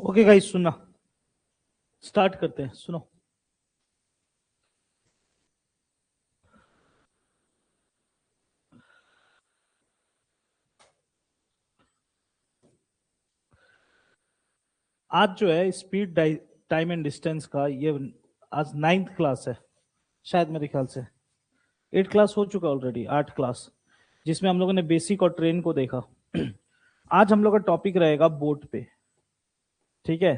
Okay guys, सुनना start करते हैं। सुनो, आज जो है स्पीड टाइम एंड डिस्टेंस का ये आज 9th क्लास है शायद, मेरे ख्याल से 8 क्लास हो चुका ऑलरेडी, 8 क्लास, जिसमें हम लोगों ने बेसिक और ट्रेन को देखा। आज हम लोग का टॉपिक रहेगा बोट पे। ठीक है,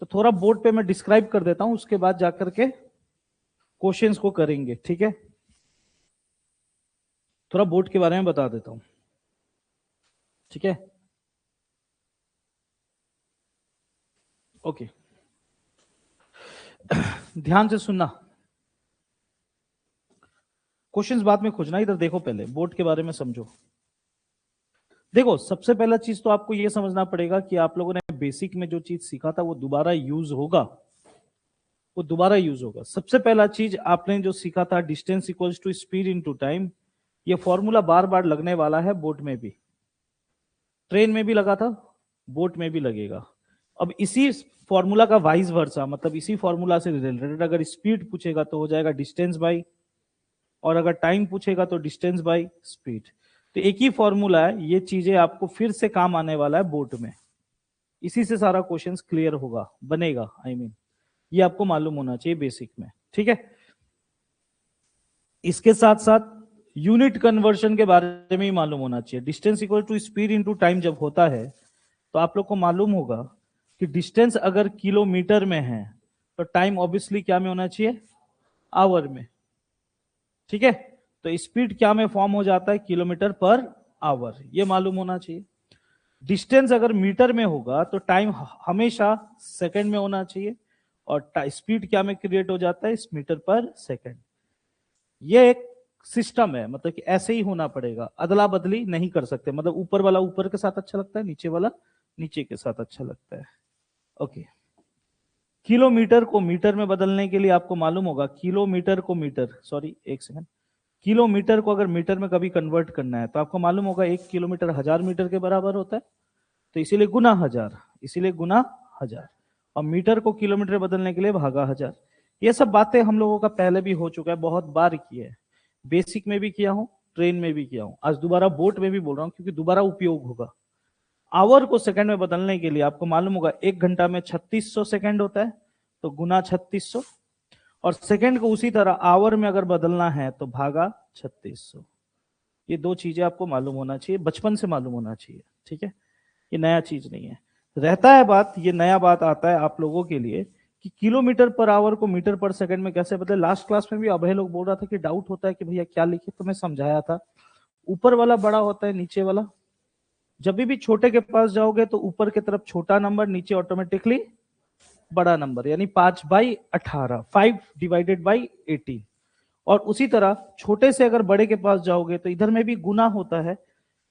तो थोड़ा बोट पे मैं डिस्क्राइब कर देता हूं, उसके बाद जाकर के क्वेश्चंस को करेंगे। ठीक है, थोड़ा बोट के बारे में बता देता हूं। ठीक है, ओके, ध्यान से सुनना, क्वेश्चंस बाद में खोजना, इधर देखो, पहले बोट के बारे में समझो। देखो, सबसे पहला चीज तो आपको यह समझना पड़ेगा कि आप लोगों ने बेसिक में जो चीज सीखा था वो दोबारा यूज होगा, वो दोबारा यूज होगा। सबसे पहला चीज आपने जो सीखा था, distance equals to speed into time, ये फॉर्मूला बार बार लगने वाला है, बोट में भी, ट्रेन में भी लगा था, बोट में भी लगेगा। अब इसी फॉर्मूला का वाइस वर्सा, मतलब इसी फॉर्मूला से रिलेटेड अगर स्पीड पूछेगा तो हो जाएगा डिस्टेंस बाई, और अगर टाइम पूछेगा तो डिस्टेंस बाई स्पीड। तो एक ही फॉर्मूला है, ये चीजें आपको फिर से काम आने वाला है बोट में। इसी से सारा क्वेश्चंस क्लियर होगा, बनेगा, आई मीन ये आपको मालूम होना चाहिए बेसिक में। ठीक है, इसके साथ साथ यूनिट कन्वर्शन के बारे में ही मालूम होना चाहिए। Distance equal to speed into time जब होता है तो आप लोग को मालूम होगा कि डिस्टेंस अगर किलोमीटर में है तो टाइम ऑब्वियसली क्या में होना चाहिए, आवर में। ठीक है, तो स्पीड क्या में फॉर्म हो जाता है, किलोमीटर पर आवर, ये मालूम होना चाहिए। डिस्टेंस अगर मीटर में होगा तो टाइम हमेशा सेकंड में होना चाहिए, और स्पीड क्या में क्रिएट हो जाता है, मीटर पर सेकंड। ये एक सिस्टम है, मतलब कि ऐसे ही होना पड़ेगा, अदला बदली नहीं कर सकते। मतलब ऊपर वाला ऊपर के साथ अच्छा लगता है, नीचे वाला नीचे के साथ अच्छा लगता है। ओके, किलोमीटर को मीटर में बदलने के लिए आपको मालूम होगा, किलोमीटर को मीटर, सॉरी एक सेकंड, किलोमीटर को अगर मीटर में कभी कन्वर्ट करना है तो आपको मालूम होगा 1 किलोमीटर 1000 मीटर के बराबर होता है, तो इसीलिए गुना 1000, इसीलिए गुना 1000, और मीटर को किलोमीटर बदलने के लिए भागा 1000। ये सब बातें हम लोगों का पहले भी हो चुका है, बहुत बार किया है, बेसिक में भी किया हूं, ट्रेन में भी किया हूं, आज दोबारा बोट में भी बोल रहा हूं क्योंकि दोबारा उपयोग होगा। आवर को सेकंड में बदलने के लिए आपको मालूम होगा 1 घंटा में 3600 सेकंड होता है, तो गुना 3600, और सेकंड को उसी तरह आवर में अगर बदलना है तो भागा 3600। ये दो चीजें आपको मालूम होना चाहिए, बचपन से मालूम होना चाहिए। ठीक है, ये नया चीज नहीं है। रहता है बात, ये नया बात आता है आप लोगों के लिए कि किलोमीटर पर आवर को मीटर पर सेकंड में कैसे बदले। लास्ट क्लास में भी अभय लोग बोल रहा था कि डाउट होता है कि भैया क्या लिखे, तो मैं समझाया था, ऊपर वाला बड़ा होता है नीचे वाला। जब भी छोटे के पास जाओगे तो ऊपर की तरफ छोटा नंबर, नीचे ऑटोमेटिकली बड़ा नंबर, यानी 5/18, 5/18। और उसी तरह छोटे से अगर बड़े के पास जाओगे तो इधर में भी गुना होता है,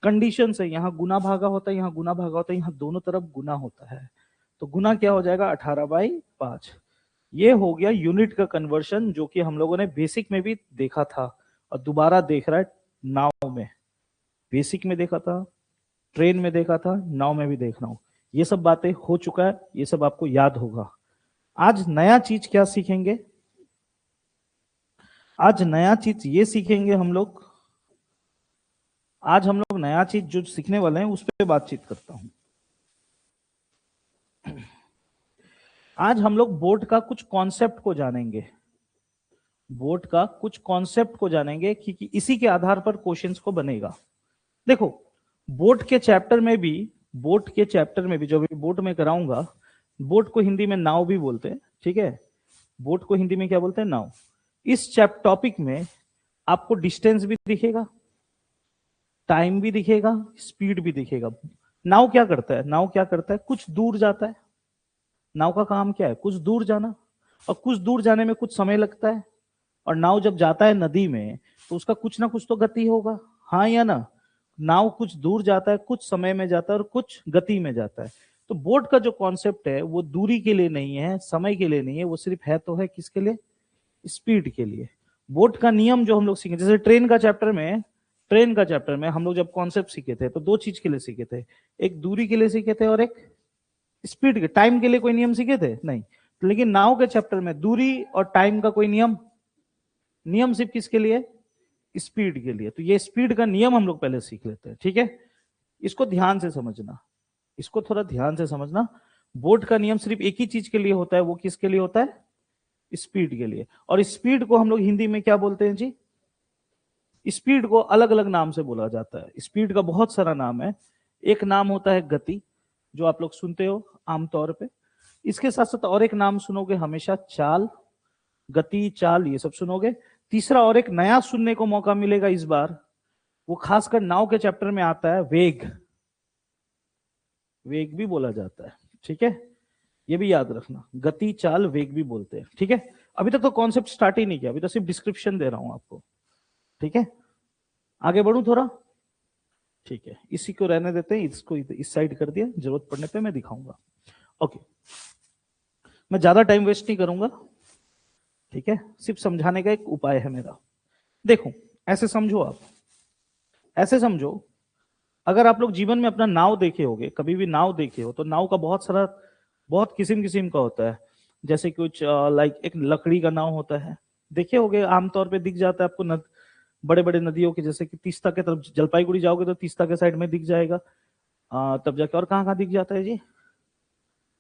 कंडीशन से, यहाँ गुना भागा होता है, यहाँ गुना भागा होता है, यहाँ दोनों तरफ गुना होता है, तो गुना क्या हो जाएगा, 18/5। ये हो गया यूनिट का कन्वर्शन, जो कि हम लोगों ने बेसिक में भी देखा था और दोबारा देख रहा है नाव में। बेसिक में देखा था, ट्रेन में देखा था, नाव में भी देख रहा हूं, ये सब बातें हो चुका है, ये सब आपको याद होगा। आज नया चीज क्या सीखेंगे, आज नया चीज ये सीखेंगे हम लोग, आज हम लोग नया चीज जो सीखने वाले हैं उस पर बातचीत करता हूं। आज हम लोग बोर्ड का कुछ कॉन्सेप्ट को जानेंगे, बोर्ड का कुछ कॉन्सेप्ट को जानेंगे, क्योंकि इसी के आधार पर क्वेश्चंस को बनेगा। देखो, बोर्ड के चैप्टर में भी, बोट के चैप्टर में भी जो भी बोट में कराऊंगा, बोट को हिंदी में नाव भी बोलते हैं। ठीक है, बोट को हिंदी में क्या बोलते हैं, नाव। इस टॉपिक में आपको डिस्टेंस भी दिखेगा, टाइम भी दिखेगा, स्पीड भी दिखेगा। नाव क्या करता है, नाव क्या करता है, कुछ दूर जाता है। नाव का काम क्या है, कुछ दूर जाना, और कुछ दूर जाने में कुछ समय लगता है। और नाव जब जाता है नदी में तो उसका कुछ ना कुछ तो गति होगा, हाँ या ना। नाव कुछ दूर जाता है, कुछ समय में जाता है, और कुछ गति में जाता है। तो बोट का जो कॉन्सेप्ट है वो दूरी के लिए नहीं है, समय के लिए नहीं है, वो सिर्फ है तो है किसके लिए, स्पीड के लिए। बोट का नियम जो हम लोग सीखे, जैसे ट्रेन का चैप्टर में, ट्रेन का चैप्टर में हम लोग जब कॉन्सेप्ट सीखे थे तो दो चीज के लिए सीखे थे, एक दूरी के लिए सीखे थे और एक स्पीड के, टाइम के लिए कोई नियम सीखे थे नहीं, लेकिन नाव के चैप्टर में दूरी और टाइम का कोई नियम सिर्फ किसके लिए, स्पीड के लिए। तो ये स्पीड का नियम हम लोग पहले सीख लेते हैं, ठीक है। इसको ध्यान से समझना, इसको थोड़ा ध्यान से समझना। बोट का नियम सिर्फ एक ही चीज के लिए होता है, वो किसके लिए होता है, स्पीड के लिए। और स्पीड को हम लोग हिंदी में क्या बोलते हैं जी, स्पीड को अलग अलग नाम से बोला जाता है। स्पीड का बहुत सारा नाम है। एक नाम होता है गति, जो आप लोग सुनते हो आमतौर पे। इसके साथ साथ और एक नाम सुनोगे हमेशा, चाल, गति, चाल, ये सब सुनोगे। तीसरा और एक नया सुनने को मौका मिलेगा इस बार, वो खासकर नाव के चैप्टर में आता है, वेग। वेग भी बोला जाता है, ठीक है, ये भी याद रखना। गति, चाल, वेग भी बोलते हैं, ठीक है। अभी तक तो कॉन्सेप्ट स्टार्ट ही नहीं किया, अभी तो सिर्फ डिस्क्रिप्शन दे रहा हूं आपको, ठीक है। आगे बढ़ूं थोड़ा, ठीक है, इसी को रहने देते हैं, इसको इस साइड कर दिया, जरूरत पड़ने पे मैं दिखाऊंगा। ओके, मैं ज्यादा टाइम वेस्ट नहीं करूंगा, ठीक है, सिर्फ समझाने का एक उपाय है मेरा। देखो, ऐसे समझो आप, ऐसे समझो, अगर आप लोग जीवन में अपना नाव देखे होगे, कभी भी नाव देखे हो, तो नाव का बहुत सारा, बहुत किस्म किस्म का होता है। जैसे कुछ लाइक एक लकड़ी का नाव होता है, देखे होगे, आमतौर पे दिख जाता है आपको बड़े बड़े नदियों के, जैसे कि तीस्ता के तरफ जलपाईगुड़ी जाओगे तो तीस्ता के साइड में दिख जाएगा। तब जाके और कहाँ कहाँ दिख जाता है जी,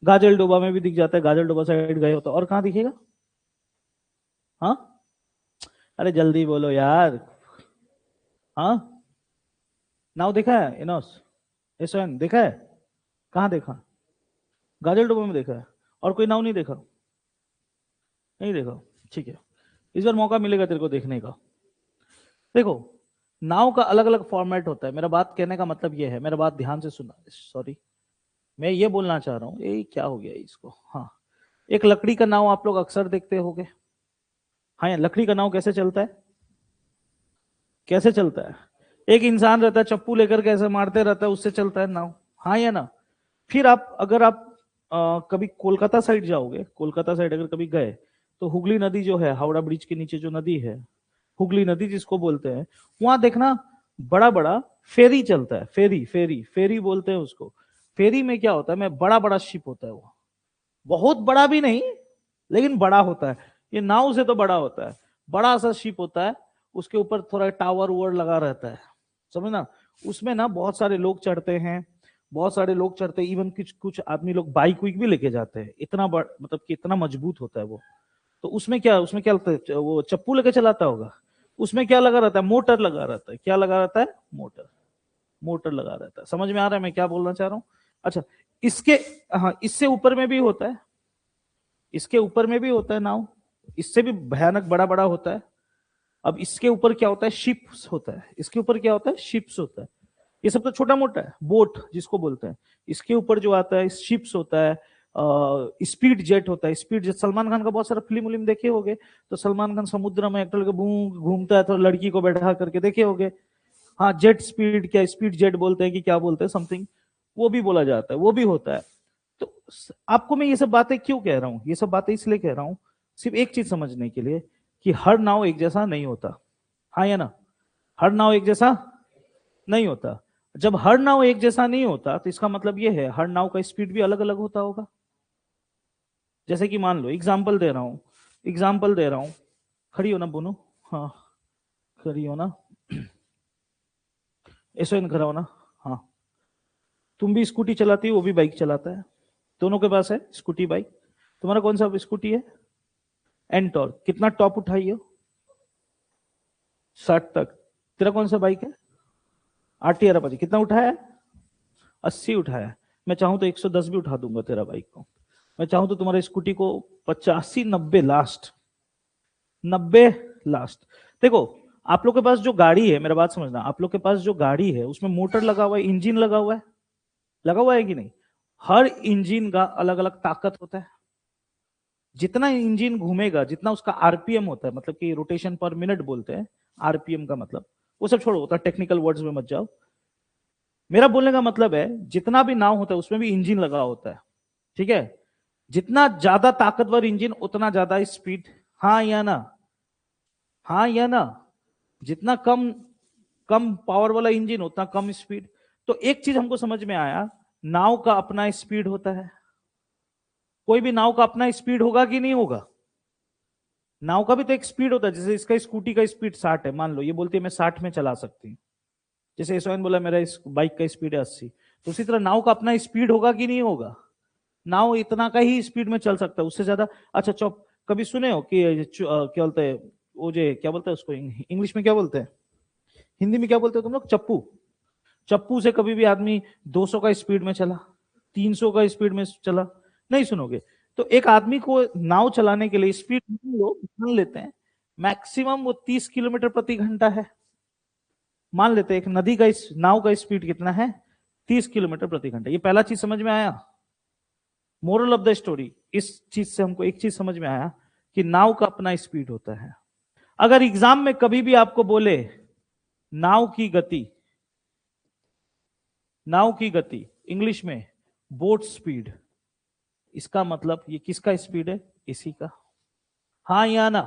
गाजल डोबा में भी दिख जाता है, गाजल डोबा साइड गए हो तो। और कहाँ दिखेगा, हाँ, अरे जल्दी बोलो यार, हाँ, नाव देखा है, इनोस, एसओएन देखा है, कहाँ देखा, गाजल डोबा में देखा है, और कोई नाव नहीं देखा, नहीं देखा, ठीक है, इस बार मौका मिलेगा तेरे को देखने का। देखो, नाव का अलग अलग फॉर्मेट होता है, मेरा बात कहने का मतलब ये है, मेरा बात ध्यान से सुना, सॉरी, मैं ये बोलना चाह रहा हूँ, ये क्या हो गया इसको, हाँ, एक लकड़ी का नाव आप लोग अक्सर देखते होंगे, हाँ, या लकड़ी का नाव कैसे चलता है, कैसे चलता है, एक इंसान रहता है, चप्पू लेकर कैसे मारते रहता है, उससे चलता है नाव, हाँ या ना। फिर आप, अगर आप कभी कोलकाता साइड जाओगे, कोलकाता साइड अगर कभी गए, तो हुगली नदी जो है, हावड़ा ब्रिज के नीचे जो नदी है, हुगली नदी जिसको बोलते हैं, वहां देखना बड़ा बड़ा फेरी चलता है, फेरी फेरी फेरी बोलते हैं उसको। फेरी में क्या होता है, मैं बड़ा बड़ा शिप होता है, वो बहुत बड़ा भी नहीं, लेकिन बड़ा होता है, ये नाव से तो बड़ा होता है, बड़ा सा शिप होता है, उसके ऊपर थोड़ा टावर वॉर लगा रहता है, समझना। उसमें ना बहुत सारे लोग चढ़ते हैं, बहुत सारे लोग चढ़ते हैं, इवन कुछ कुछ आदमी लोग बाइक वाइक भी लेके जाते हैं, इतना बड़ा, मतलब कि इतना मजबूत होता है वो। तो उसमें क्या लगता है, वो चप्पू लेके चलाता होगा, उसमें क्या लगा रहता है, मोटर लगा रहता है, क्या लगा रहता है, मोटर, मोटर लगा रहता है। समझ में आ रहा है मैं क्या बोलना चाह रहा हूँ। अच्छा, इसके, हाँ, इससे ऊपर में भी होता है, इसके ऊपर में भी होता है नाव, इससे भी भयानक बड़ा बड़ा होता है। अब इसके ऊपर क्या होता है, शिप्स होता है, इसके ऊपर क्या होता है, शिप्स होता है। ये सब तो छोटा मोटा है, बोट जिसको बोलते हैं। इसके ऊपर जो आता है शिप्स होता है, स्पीड जेट होता है। स्पीड जेट, सलमान खान का बहुत सारा फिल्म उलिम देखे होगे, तो सलमान खान समुद्र में एक्टर के घूमता है, तो लड़की को बैठा करके देखे होगे, हाँ, जेट स्पीड, क्या स्पीड जेट बोलते हैं कि क्या बोलते हैं, समथिंग, वो भी बोला जाता है, वो भी होता है। तो आपको मैं ये सब बातें क्यों कह रहा हूं, ये सब बातें इसलिए कह रहा हूं, सिर्फ एक चीज समझने के लिए, कि हर नाव एक जैसा नहीं होता, हाँ या ना, हर नाव एक जैसा नहीं होता। जब हर नाव एक जैसा नहीं होता, तो इसका मतलब ये है हर नाव का स्पीड भी अलग अलग होता होगा। जैसे कि मान लो, एग्जाम्पल दे रहा हूं, एग्जाम्पल दे रहा हूं, खड़ी हो ना बोनो, हाँ, खड़ी हो ना, ऐसे इन खड़ा हो ना, हाँ, तुम भी स्कूटी चलाती हो, वो भी बाइक चलाता है, दोनों के पास है स्कूटी बाइक। तुम्हारा कौन सा स्कूटी है, एंटॉर, कितना टॉप उठाई हो, 60 तक। तेरा कौन सा बाइक है, आरटीआर अपाची, कितना उठाया है, 80 उठाया है। मैं चाहूं तो 110 भी उठा दूंगा तेरा बाइक को, मैं चाहूं तो तुम्हारे स्कूटी को 85 90 लास्ट, 90 लास्ट। देखो, आप लोग के पास जो गाड़ी है, मेरा बात समझना, आप लोग के पास जो गाड़ी है उसमें मोटर लगा हुआ है, इंजन लगा हुआ है, लगा हुआ है कि नहीं। हर इंजन का अलग अलग ताकत होता है। जितना इंजन घूमेगा, जितना उसका आरपीएम होता है, मतलब कि रोटेशन पर मिनट बोलते हैं, आरपीएम का मतलब, वो सब छोड़ो, होता है टेक्निकल वर्ड्स में मत जाओ। मेरा बोलने का मतलब है, जितना भी नाव होता है उसमें भी इंजन लगा होता है, ठीक है। जितना ज्यादा ताकतवर इंजन उतना ज्यादा स्पीड, हाँ या ना, हाँ या ना। जितना कम कम पावर वाला इंजन उतना कम स्पीड। तो एक चीज हमको समझ में आया, नाव का अपना स्पीड होता है, कोई भी नाव का अपना स्पीड होगा कि नहीं होगा? नाव का भी तो एक स्पीड होता है, जैसे इसका स्कूटी का स्पीड 60 है, मान लो ये बोलती है मैं 60 में चला सकती हूँ, जैसे यशवंत बोला मेरा इस बाइक का स्पीड है 80, तो उसी तरह नाव का अपना स्पीड होगा कि नहीं होगा? नाव इतना का ही स्पीड में चल सकता है, उससे ज्यादा। अच्छा चौप कभी सुने हो कि क्या बोलते हैं वो, जो क्या बोलते हैं उसको, इंग्लिश में क्या बोलते हैं, हिंदी में क्या बोलते हो तुम लोग, चप्पू। चप्पू से कभी भी आदमी 200 का स्पीड में चला, 300 का स्पीड में चला? नहीं सुनोगे। तो एक आदमी को नाव चलाने के लिए स्पीड लोग मान लेते हैं मैक्सिमम वो 30 किलोमीटर प्रति घंटा है। मान लेते हैं एक नदी का इस नाव का स्पीड कितना है, 30 किलोमीटर प्रति घंटा। ये पहला चीज समझ में आया। मोरल ऑफ द स्टोरी, इस चीज से हमको एक चीज समझ में आया कि नाव का अपना स्पीड होता है। अगर एग्जाम में कभी भी आपको बोले नाव की गति, नाव की गति इंग्लिश में बोट स्पीड, इसका मतलब ये किसका स्पीड है, इसी का। हाँ या ना?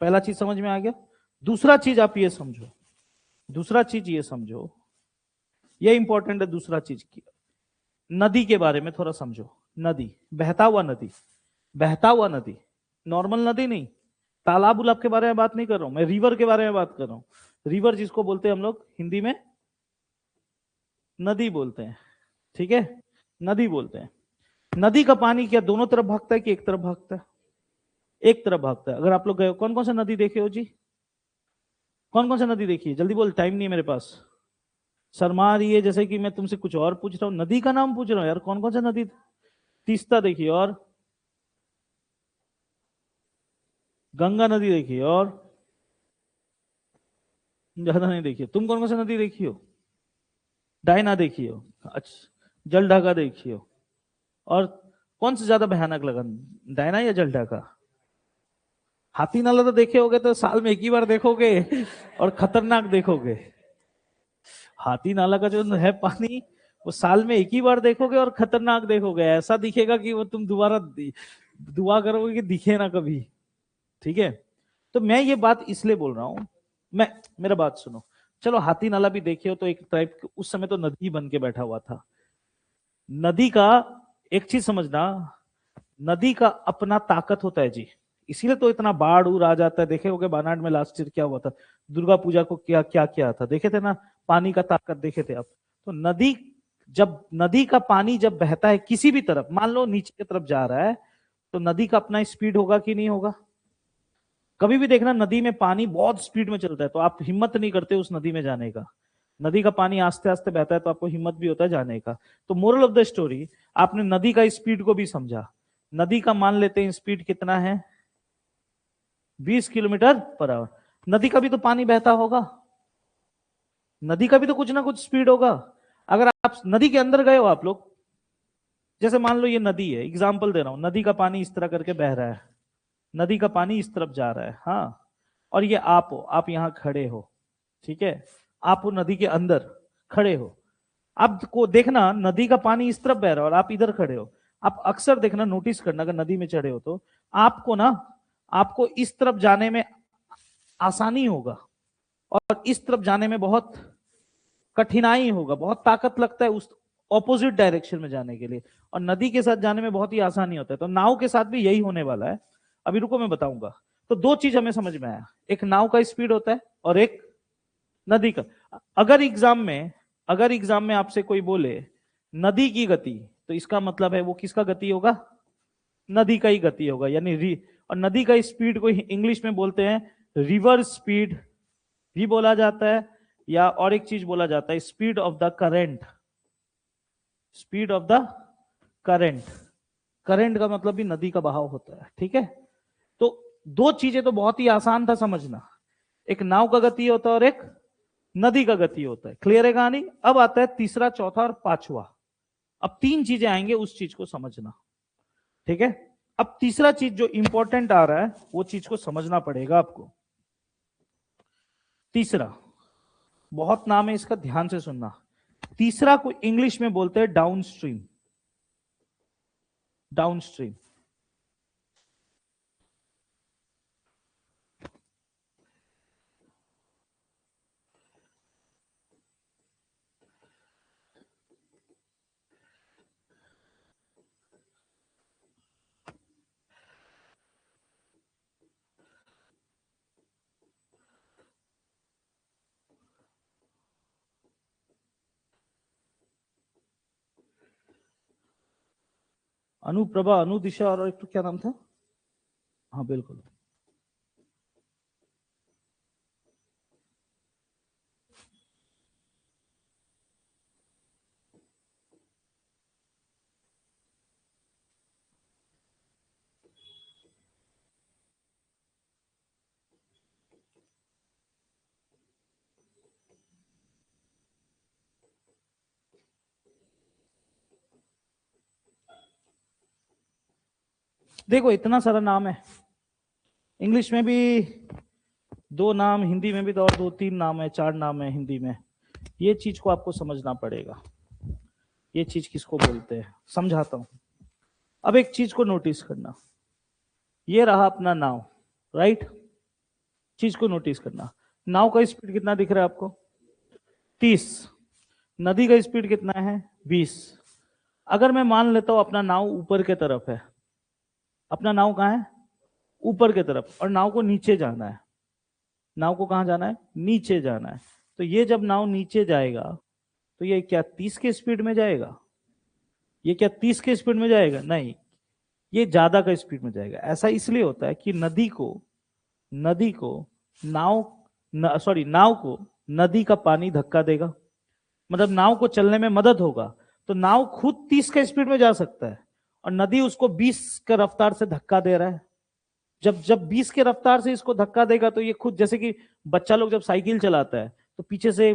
पहला चीज समझ में आ गया। दूसरा चीज आप ये समझो, दूसरा चीज ये समझो, ये इंपॉर्टेंट है। दूसरा चीज की नदी के बारे में थोड़ा समझो। नदी, बहता हुआ नदी, बहता हुआ नदी, नॉर्मल नदी नहीं, तालाब उलाब के बारे में बात नहीं कर रहा हूं मैं, रिवर के बारे में बात कर रहा हूं। रिवर जिसको बोलते हैं हम लोग हिंदी में नदी बोलते हैं, ठीक है, नदी बोलते हैं। नदी का पानी क्या दोनों तरफ भागता है कि एक तरफ भागता है? एक तरफ भागता है। अगर आप लोग गए, कौन कौन सा नदी देखे हो जी, कौन कौन सा नदी देखी है, जल्दी बोल, टाइम नहीं है मेरे पास। शर्मा रही है जैसे कि मैं तुमसे कुछ और पूछ रहा हूँ, नदी का नाम पूछ रहा हूँ यार, कौन कौन सा नदी? तीस्ता देखी, और गंगा नदी देखी, और ज्यादा नहीं देखी। तुम कौन कौन सा नदी देखी हो? डायना देखी हो, अच्छा, जल ढाका देखी हो, और कौन सा ज्यादा भयानक लगा, डायना या जल ढाका? हाथी नाला तो देखे होगे, तो साल में एक ही बार देखोगे और खतरनाक देखोगे। हाथी नाला का जो है पानी, वो साल में एक ही बार देखोगे और खतरनाक देखोगे, ऐसा दिखेगा कि वो तुम दोबारा दुआ करोगे कि दिखे ना कभी। ठीक है, तो मैं ये बात इसलिए बोल रहा हूं, मैं, मेरा बात सुनो। चलो हाथी नाला भी देखे हो तो एक टाइप, उस समय तो नदी बन के बैठा हुआ था। नदी का एक चीज समझना, नदी का अपना ताकत होता है जी, इसीलिए तो इतना बाढ़ उड़ आ जाता है। देखे होगे बानाड में लास्ट ईयर क्या हुआ था, दुर्गा पूजा को क्या क्या किया था, देखे थे ना, पानी का ताकत देखे थे आप। तो नदी, जब नदी का पानी जब बहता है किसी भी तरफ, मान लो नीचे की तरफ जा रहा है, तो नदी का अपना स्पीड होगा कि नहीं होगा? कभी भी देखना नदी में पानी बहुत स्पीड में चलता है तो आप हिम्मत नहीं करते उस नदी में जाने का। नदी का पानी आस्ते आस्ते बहता है तो आपको हिम्मत भी होता है जाने का। तो मोरल ऑफ द स्टोरी, आपने नदी का स्पीड को भी समझा। नदी का मान लेते हैं स्पीड कितना है, 20 किलोमीटर पर आवर। नदी का भी तो पानी बहता होगा, नदी का भी तो कुछ ना कुछ स्पीड होगा। अगर आप नदी के अंदर गए हो आप लोग, जैसे मान लो ये नदी है, एग्जाम्पल दे रहा हूं, नदी का पानी इस तरह करके बह रहा है, नदी का पानी इस तरफ जा रहा है, हाँ, और ये आप हो, आप यहां खड़े हो, ठीक है, आप वो नदी के अंदर खड़े हो। आप को देखना नदी का पानी इस तरफ बह रहा है और आप इधर खड़े हो। आप अक्सर देखना, नोटिस करना, अगर नदी में चढ़े हो तो आपको ना, आपको इस तरफ जाने में आसानी होगा और इस तरफ जाने में बहुत कठिनाई होगा, बहुत ताकत लगता है उस ऑपोजिट डायरेक्शन में जाने के लिए, और नदी के साथ जाने में बहुत ही आसानी होता है। तो नाव के साथ भी यही होने वाला है। अभी रुको मैं बताऊंगा। तो दो चीज हमें समझ में आया, एक नाव का स्पीड होता है और एक नदी का। अगर एग्जाम में, अगर एग्जाम में आपसे कोई बोले नदी की गति, तो इसका मतलब है वो किसका गति होगा, नदी का ही गति होगा, यानी और नदी का स्पीड को इंग्लिश में बोलते हैं रिवर स्पीड भी बोला जाता है, या और एक चीज बोला जाता है speed of the current, speed of the current. Current का मतलब भी नदी का बहाव होता है, ठीक है। तो दो चीजें तो बहुत ही आसान था समझना, एक नाव का गति होता है और एक नदी का गति होता है। क्लियर है कहानी? अब आता है तीसरा, चौथा और पांचवा। अब तीन चीजें आएंगे, उस चीज को समझना, ठीक है। अब तीसरा चीज जो इंपॉर्टेंट आ रहा है वो चीज को समझना पड़ेगा आपको। तीसरा, बहुत नाम है इसका, ध्यान से सुनना। तीसरा को इंग्लिश में बोलते हैं down stream, down stream. Anuprabha, अनुदिशा और एक तो क्या नाम था? हाँ बिल्कुल। देखो इतना सारा नाम है, इंग्लिश में भी 2 नाम, हिंदी में भी तो और 2-3 नाम है, 4 नाम है हिंदी में। ये चीज को आपको समझना पड़ेगा, ये चीज किसको बोलते हैं, समझाता हूं। अब एक चीज को नोटिस करना, ये रहा अपना नाव, राइट? चीज को नोटिस करना, नाव का स्पीड कितना दिख रहा है आपको? 30। नदी का स्पीड कितना है? 20। अगर मैं मान लेता हूं अपना नाव ऊपर के तरफ है, अपना नाव कहाँ है? ऊपर के तरफ, और नाव को नीचे जाना है। नाव को कहां जाना है? नीचे जाना है। तो ये जब नाव नीचे जाएगा तो ये क्या 30 के स्पीड में जाएगा? ये क्या 30 के स्पीड में जाएगा? नहीं, ये ज्यादा का स्पीड में जाएगा। ऐसा इसलिए होता है कि नदी को नाव को नदी का पानी धक्का देगा, मतलब नाव को चलने में मदद होगा। तो नाव खुद 30 के स्पीड में जा सकता है और नदी उसको 20 के रफ्तार से धक्का दे रहा है। जब जब 20 के रफ्तार से इसको धक्का देगा तो ये खुद, जैसे कि बच्चा लोग जब साइकिल चलाता है तो पीछे से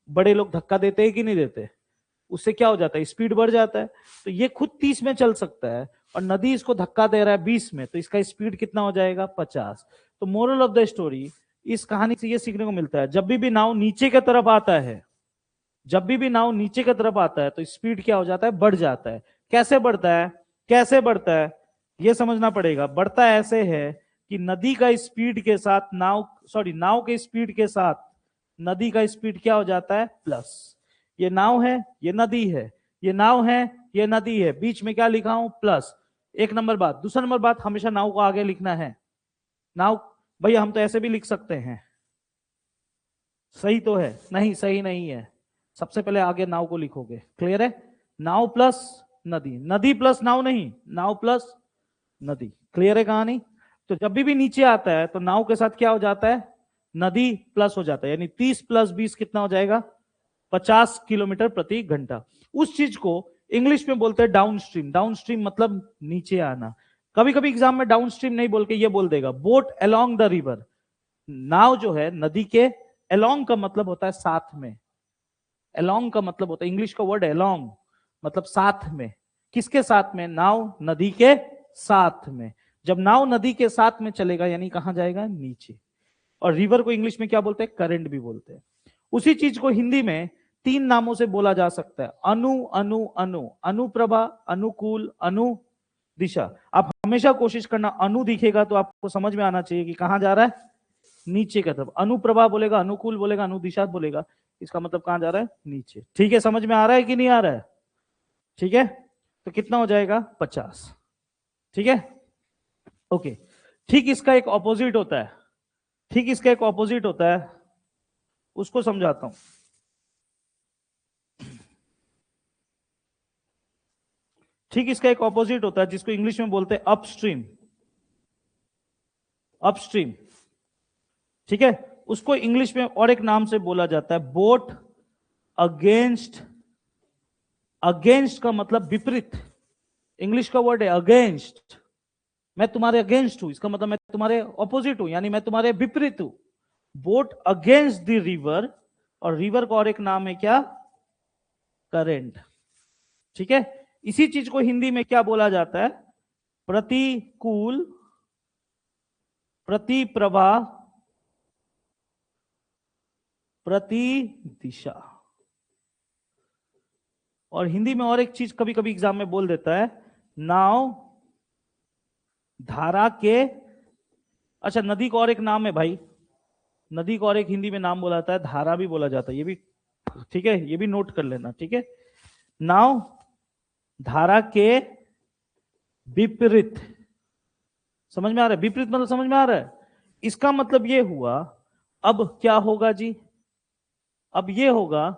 बड़े लोग धक्का देते हैं कि नहीं देते? उससे क्या हो जाता है? स्पीड बढ़ जाता है। तो ये खुद 30 में चल सकता है और नदी इसको धक्का दे रहा है 20 में, तो इसका स्पीड कितना हो जाएगा? 50। तो मोरल ऑफ द स्टोरी, इस कहानी से ये सीखने को मिलता है, जब भी नाव नीचे की तरफ आता है, जब भी नाव नीचे की तरफ आता है तो स्पीड क्या हो जाता है? बढ़ जाता है। कैसे बढ़ता है? कैसे बढ़ता है ये समझना पड़ेगा। बढ़ता ऐसे है कि नदी का स्पीड के साथ नाव के स्पीड के साथ नदी का स्पीड क्या हो जाता है? प्लस। ये नाव है, ये नदी है, ये नाव है, ये नदी है, बीच में क्या लिखा हूं? प्लस। एक नंबर बात। दूसरा नंबर बात, हमेशा नाव को आगे लिखना है। नाव, भैया हम तो ऐसे भी लिख सकते हैं, सही तो है? नहीं, सही नहीं है। सबसे पहले आगे नाव को लिखोगे, क्लियर है? नाव प्लस नदी, नदी प्लस नाव नहीं, नाव प्लस नदी। क्लियर है कहानी? तो जब भी नीचे आता है तो नाव के साथ क्या हो जाता है? नदी प्लस हो जाता है, यानी 30 + 20 कितना हो जाएगा? 50 किलोमीटर प्रति घंटा। उस चीज को इंग्लिश में बोलते हैं डाउन स्ट्रीम। डाउन स्ट्रीम मतलब नीचे आना। कभी कभी एग्जाम में डाउन स्ट्रीम नहीं बोल के ये बोल देगा, बोट अलोंग द रिवर। नाव जो है नदी के, अलोंग का मतलब होता है साथ में। अलोंग का मतलब होता है, इंग्लिश का वर्ड अलोंग मतलब साथ में। किसके साथ में? नाव नदी के साथ में। जब नाव नदी के साथ में चलेगा यानी कहां जाएगा? नीचे। और रिवर को इंग्लिश में क्या बोलते हैं? करंट भी बोलते हैं। उसी चीज को हिंदी में 3 नामों से बोला जा सकता है। अनुप्रभा, अनुकूल, अनु दिशा। आप हमेशा कोशिश करना, अनु दिखेगा तो आपको समझ में आना चाहिए कि कहां जा रहा है? नीचे की तरफ। अनुप्रभा बोलेगा, अनुकूल बोलेगा, अनुदिशा बोलेगा, इसका मतलब कहां जा रहा है? नीचे। ठीक है, समझ में आ रहा है कि नहीं आ रहा है? ठीक है, तो कितना हो जाएगा? 50। ठीक है, ओके। ठीक इसका एक ऑपोजिट होता है, ठीक इसका एक ऑपोजिट होता है, उसको समझाता हूं। ठीक इसका एक ऑपोजिट होता है जिसको इंग्लिश में बोलते हैं अपस्ट्रीम। अपस्ट्रीम, ठीक है, उसको इंग्लिश में और एक नाम से बोला जाता है बोट अगेंस्ट। अगेंस्ट का मतलब विपरीत, इंग्लिश का वर्ड है अगेंस्ट। मैं तुम्हारे अगेंस्ट हूं, इसका मतलब मैं तुम्हारे ऑपोजिट हूं, यानी मैं तुम्हारे विपरीत हूं। बोट अगेंस्ट द रिवर, और रिवर का और एक नाम है क्या? करंट। ठीक है, इसी चीज को हिंदी में क्या बोला जाता है? प्रतिकूल, प्रतिप्रवाह, प्रति दिशा। और हिंदी में और एक चीज कभी कभी एग्जाम में बोल देता है, नाव धारा के। अच्छा, नदी का और एक नाम है भाई, नदी को और एक हिंदी में नाम बोला जाता है, धारा भी बोला जाता है, ये भी ठीक है, ये भी नोट कर लेना। ठीक है, नाव धारा के विपरीत। समझ में आ रहा है? विपरीत मतलब समझ में आ रहा है? इसका मतलब ये हुआ, अब क्या होगा जी? अब ये होगा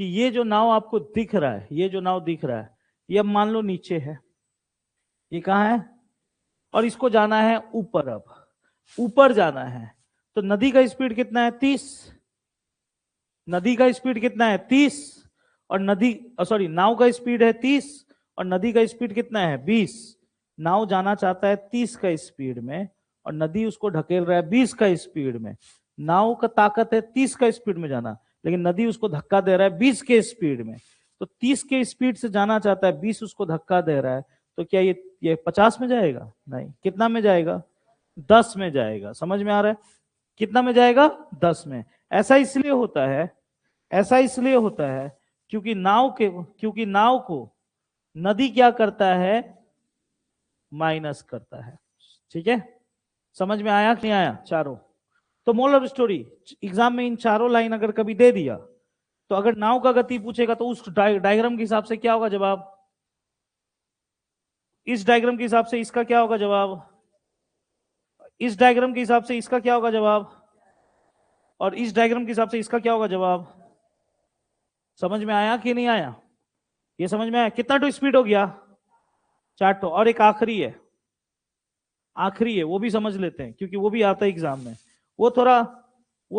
कि ये जो नाव आपको दिख रहा है, ये जो नाव दिख रहा है, ये अब मान लो नीचे है, ये कहाँ है, और इसको जाना है ऊपर। अब ऊपर जाना है तो नदी का स्पीड कितना है 30, नदी का स्पीड कितना है 30, और नदी सॉरी नाव का स्पीड है 30 और नदी का स्पीड कितना है 20। नाव जाना चाहता है 30 का स्पीड में और नदी उसको ढकेल रहा है 20 का स्पीड में। नाव का ताकत है 30 का स्पीड में जाना, लेकिन नदी उसको धक्का दे रहा है 20 के स्पीड में। तो 30 के स्पीड से जाना चाहता है, 20 उसको धक्का दे रहा है, तो क्या ये 50 में जाएगा? नहीं, कितना में जाएगा? 10 में जाएगा। समझ में आ रहा है? कितना में जाएगा? 10 में। ऐसा इसलिए होता है, ऐसा इसलिए होता है क्योंकि नाव को नदी क्या करता है? माइनस करता है। ठीक है, समझ में आया कि नहीं आया चारों? तो मोरल ऑफ स्टोरी, एग्जाम में इन चारों लाइन अगर कभी दे दिया तो अगर नाव का गति पूछेगा तो उस डायग्राम के हिसाब से क्या होगा जवाब? इस डायग्राम के हिसाब से इसका क्या होगा जवाब? इस डायग्राम के हिसाब से इसका क्या होगा जवाब? और इस डायग्राम के हिसाब से इसका क्या होगा जवाब? समझ में आया कि नहीं आया? ये समझ में आया? कितना टू स्पीड हो गया? 4 टू। और एक आखिरी है, आखिरी है, वो भी समझ लेते हैं क्योंकि वो भी आता है एग्जाम में। वो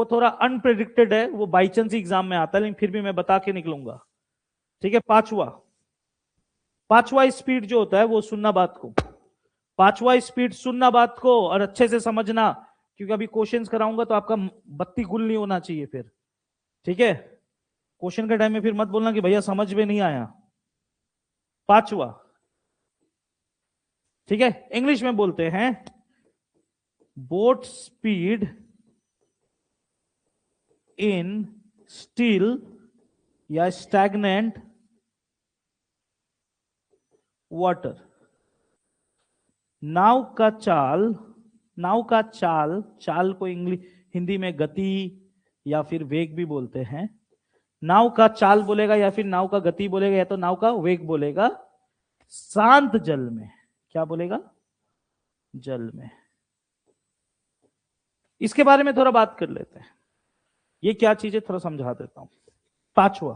थोड़ा अनप्रेडिक्टेड है, वो बाई चांस एग्जाम में आता है, लेकिन फिर भी मैं बता के निकलूंगा। ठीक है, पांचवा स्पीड जो होता है वो सुनना बात को। पांचवा स्पीड सुनना बात को और अच्छे से समझना, क्योंकि अभी क्वेश्चंस कराऊंगा तो आपका बत्ती गुल नहीं होना चाहिए फिर। ठीक है, क्वेश्चन के टाइम में फिर मत बोलना कि भैया समझ में नहीं आया। पांचवा, ठीक है, इंग्लिश में बोलते हैं बोट स्पीड इन स्टिल या स्टैग्नेंट वाटर। नाव का चाल, चाल को हिंदी में गति या फिर वेग भी बोलते हैं। नाव का चाल बोलेगा या फिर नाव का गति बोलेगा या तो नाव का वेग बोलेगा, शांत जल में। क्या बोलेगा? जल में। इसके बारे में थोड़ा बात कर लेते हैं, ये क्या चीज है थोड़ा समझा देता हूं। पांचवा,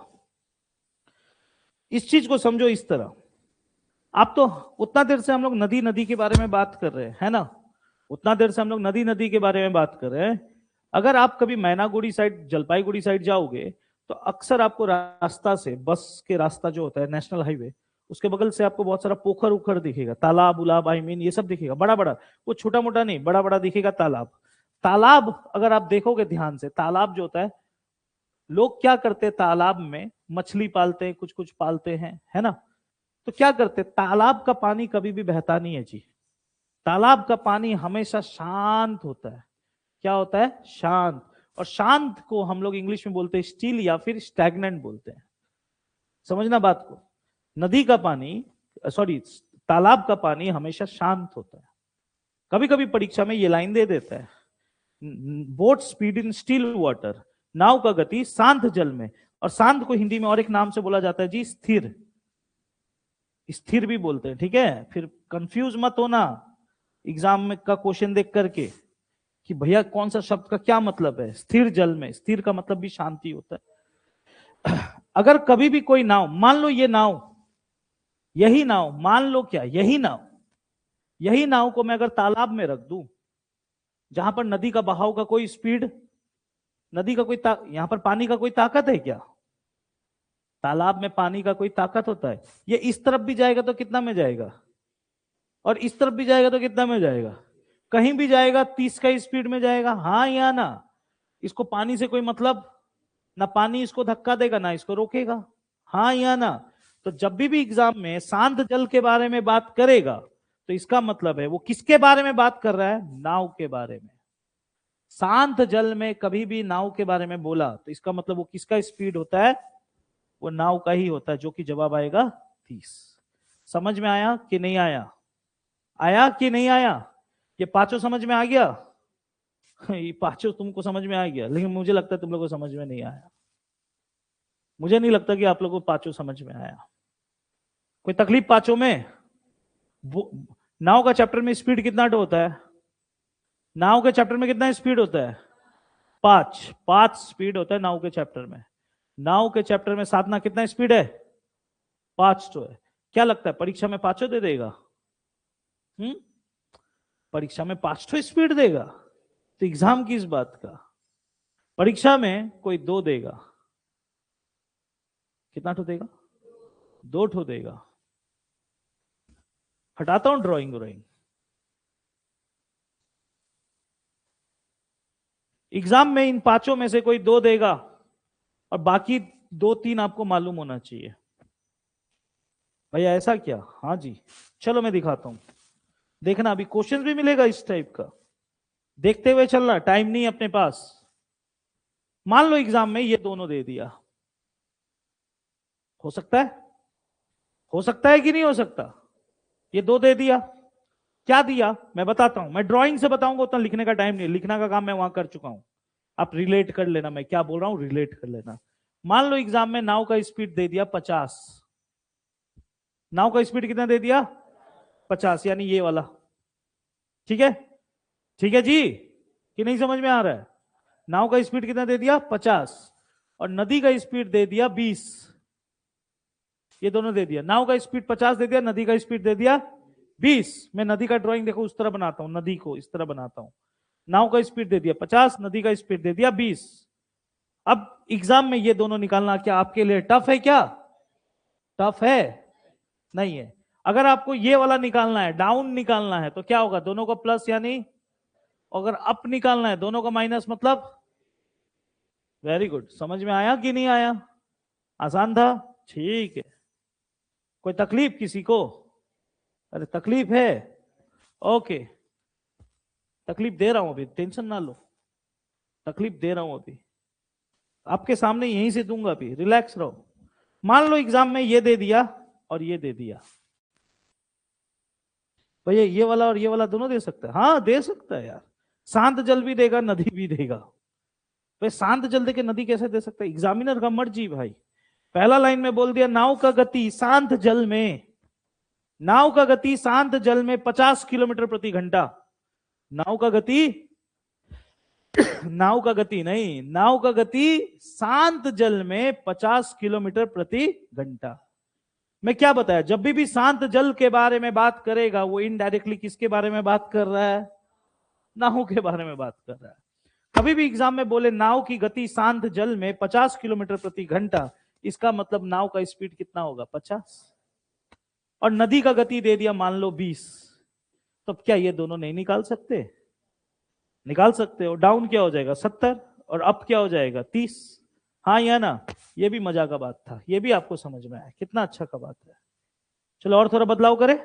इस चीज को समझो इस तरह। आप तो उतना देर से हम लोग नदी के बारे में बात कर रहे हैं, है ना? उतना देर से हम लोग नदी के बारे में बात कर रहे हैं। अगर आप कभी मैनागुड़ी साइड, जलपाईगुड़ी साइड जाओगे तो अक्सर आपको रास्ता से, बस के रास्ता जो होता है नेशनल हाईवे, उसके बगल से आपको बहुत सारा पोखर उखर दिखेगा, तालाब उलाब, आई मीन ये सब दिखेगा, बड़ा बड़ा, वो छोटा मोटा नहीं, बड़ा बड़ा दिखेगा तालाब। तालाब अगर आप देखोगे ध्यान से, तालाब जो होता है, लोग क्या करते हैं तालाब में? मछली पालते हैं, कुछ कुछ पालते हैं, है ना? तो क्या करते, तालाब का पानी कभी भी बहता नहीं है जी। तालाब का पानी हमेशा शांत होता है। क्या होता है? शांत। और शांत को हम लोग इंग्लिश में बोलते हैं स्टिल या फिर स्टैग्नेंट बोलते हैं। समझना बात को। नदी का पानी, सॉरी, तालाब का पानी हमेशा शांत होता है। कभी कभी परीक्षा में ये लाइन दे देता है, boat speed in still water, नाव का गति शांत जल में। और शांत को हिंदी में और एक नाम से बोला जाता है जी, स्थिर। स्थिर भी बोलते हैं, ठीक है? फिर कंफ्यूज मत होना एग्जाम में का क्वेश्चन देख करके कि भैया कौन सा शब्द का क्या मतलब है। स्थिर जल में, स्थिर का मतलब भी शांति होता है। अगर कभी भी कोई नाव, मान लो ये नाव, यही नाव, मान लो क्या, यही नाव को मैं अगर तालाब में रख दूं, जहां पर नदी का बहाव का कोई स्पीड, नदी का कोई यहां पर पानी का कोई ताकत है क्या? तालाब में पानी का कोई ताकत होता है? ये इस तरफ भी जाएगा तो कितना में जाएगा, और इस तरफ भी जाएगा तो कितना में जाएगा? कहीं भी जाएगा 30 का स्पीड में जाएगा, हाँ या ना? इसको पानी से कोई मतलब ना, पानी इसको धक्का देगा ना इसको रोकेगा, हाँ या ना? तो जब भी एग्जाम में शांत जल के बारे में बात करेगा तो इसका मतलब है वो किसके बारे में बात कर रहा है? नाव के बारे में। शांत जल में कभी भी नाव के बारे में बोला तो इसका मतलब वो किसका स्पीड होता है? वो नाव का ही होता है, जो कि जवाब आएगा 30। समझ में आया कि नहीं आया? आया कि नहीं आया? ये पांचों समझ में आ गया? ये पांचों तुमको समझ में आ गया, लेकिन मुझे लगता है तुम लोगों को समझ में नहीं आया। मुझे नहीं लगता कि आप लोगों को पांचों समझ में आया। कोई तकलीफ पांचों में? नाव का चैप्टर में स्पीड कितना होता है? नाव के चैप्टर में कितना स्पीड होता है? 5 स्पीड होता है नाव के चैप्टर में। नाव के चैप्टर में साधना कितना स्पीड है? 5 तो है। क्या लगता है परीक्षा में पांचों दे देगा? परीक्षा में 5 ठो स्पीड देगा तो एग्जाम किस बात का। परीक्षा में कोई 2 देगा, कितना ठो देगा, 2 ठो देगा। हटाता हूं ड्राइंग। एग्जाम में इन 5 में से कोई 2 देगा और बाकी 2-3 आपको मालूम होना चाहिए। भैया ऐसा क्या? हाँ जी, चलो मैं दिखाता हूं, देखना अभी क्वेश्चन भी मिलेगा इस टाइप का, देखते हुए चलना, टाइम नहीं अपने पास। मान लो एग्जाम में ये दोनों दे दिया, हो सकता है, हो सकता है कि नहीं हो सकता? ये 2 दे दिया, क्या दिया मैं बताता हूं, मैं ड्राइंग से बताऊंगा, उतना लिखने का टाइम नहीं, लिखने का काम मैं वहां कर चुका हूं। आप रिलेट कर लेना, मैं क्या बोल रहा हूं रिलेट कर लेना। मान लो एग्जाम में नाव का स्पीड दे दिया 50, नाव का स्पीड कितना दे दिया 50, यानी ये वाला, ठीक है, ठीक है जी, कि नहीं समझ में आ रहा है? नाव का स्पीड कितना दे दिया 50 और नदी का स्पीड दे दिया 20, ये दोनों दे दिया। नाव का स्पीड 50 दे दिया, नदी का स्पीड दे दिया 20। मैं नदी का ड्राइंग देखो उस तरह बनाता हूं, नदी को इस तरह बनाता हूं, नाव का स्पीड दे दिया 50, नदी का स्पीड दे दिया 20। अब एग्जाम में ये दोनों निकालना क्या आपके लिए टफ है? क्या टफ है? नहीं है। अगर आपको ये वाला निकालना है, डाउन निकालना है, तो क्या होगा, दोनों का प्लस, यानी अगर अप निकालना है दोनों का माइनस, मतलब वेरी गुड। समझ में आया कि नहीं आया? आसान था, ठीक है। कोई तकलीफ किसी को? अरे तकलीफ है, ओके, तकलीफ दे रहा हूं अभी, टेंशन ना लो, तकलीफ दे रहा हूं अभी, आपके सामने यहीं से दूंगा अभी, रिलैक्स रहो। मान लो एग्जाम में ये दे दिया और ये दे दिया, भैया ये वाला और ये वाला दोनों दे सकता है? हाँ दे सकता है यार, शांत जल भी देगा, नदी भी देगा। भाई शांत जल दे के नदी कैसे दे सकता है? एग्जामिनर का मर्जी भाई। पहला लाइन में बोल दिया नाव का गति शांत जल में, नाव का गति शांत जल में 50 किलोमीटर प्रति घंटा। नाव का गति नाव का गति नहीं, नाव का गति शांत जल में 50 किलोमीटर प्रति घंटा। मैं क्या बताया, जब भी शांत जल के बारे में बात करेगा वो इनडायरेक्टली किसके बारे में बात कर रहा है? नाव के बारे में बात कर रहा है। कभी भी एग्जाम में बोले नाव की गति शांत जल में 50 किलोमीटर प्रति घंटा, इसका मतलब नाव का स्पीड कितना होगा 50, और नदी का गति दे दिया मान लो 20, तो क्या ये दोनों नहीं निकाल सकते? निकाल सकते हो। डाउन क्या हो जाएगा 70 और अप क्या हो जाएगा 30। हाँ या ना? ये भी मजा का बात था, ये भी आपको समझ में आया, कितना अच्छा का बात है। चलो और थोड़ा बदलाव करें।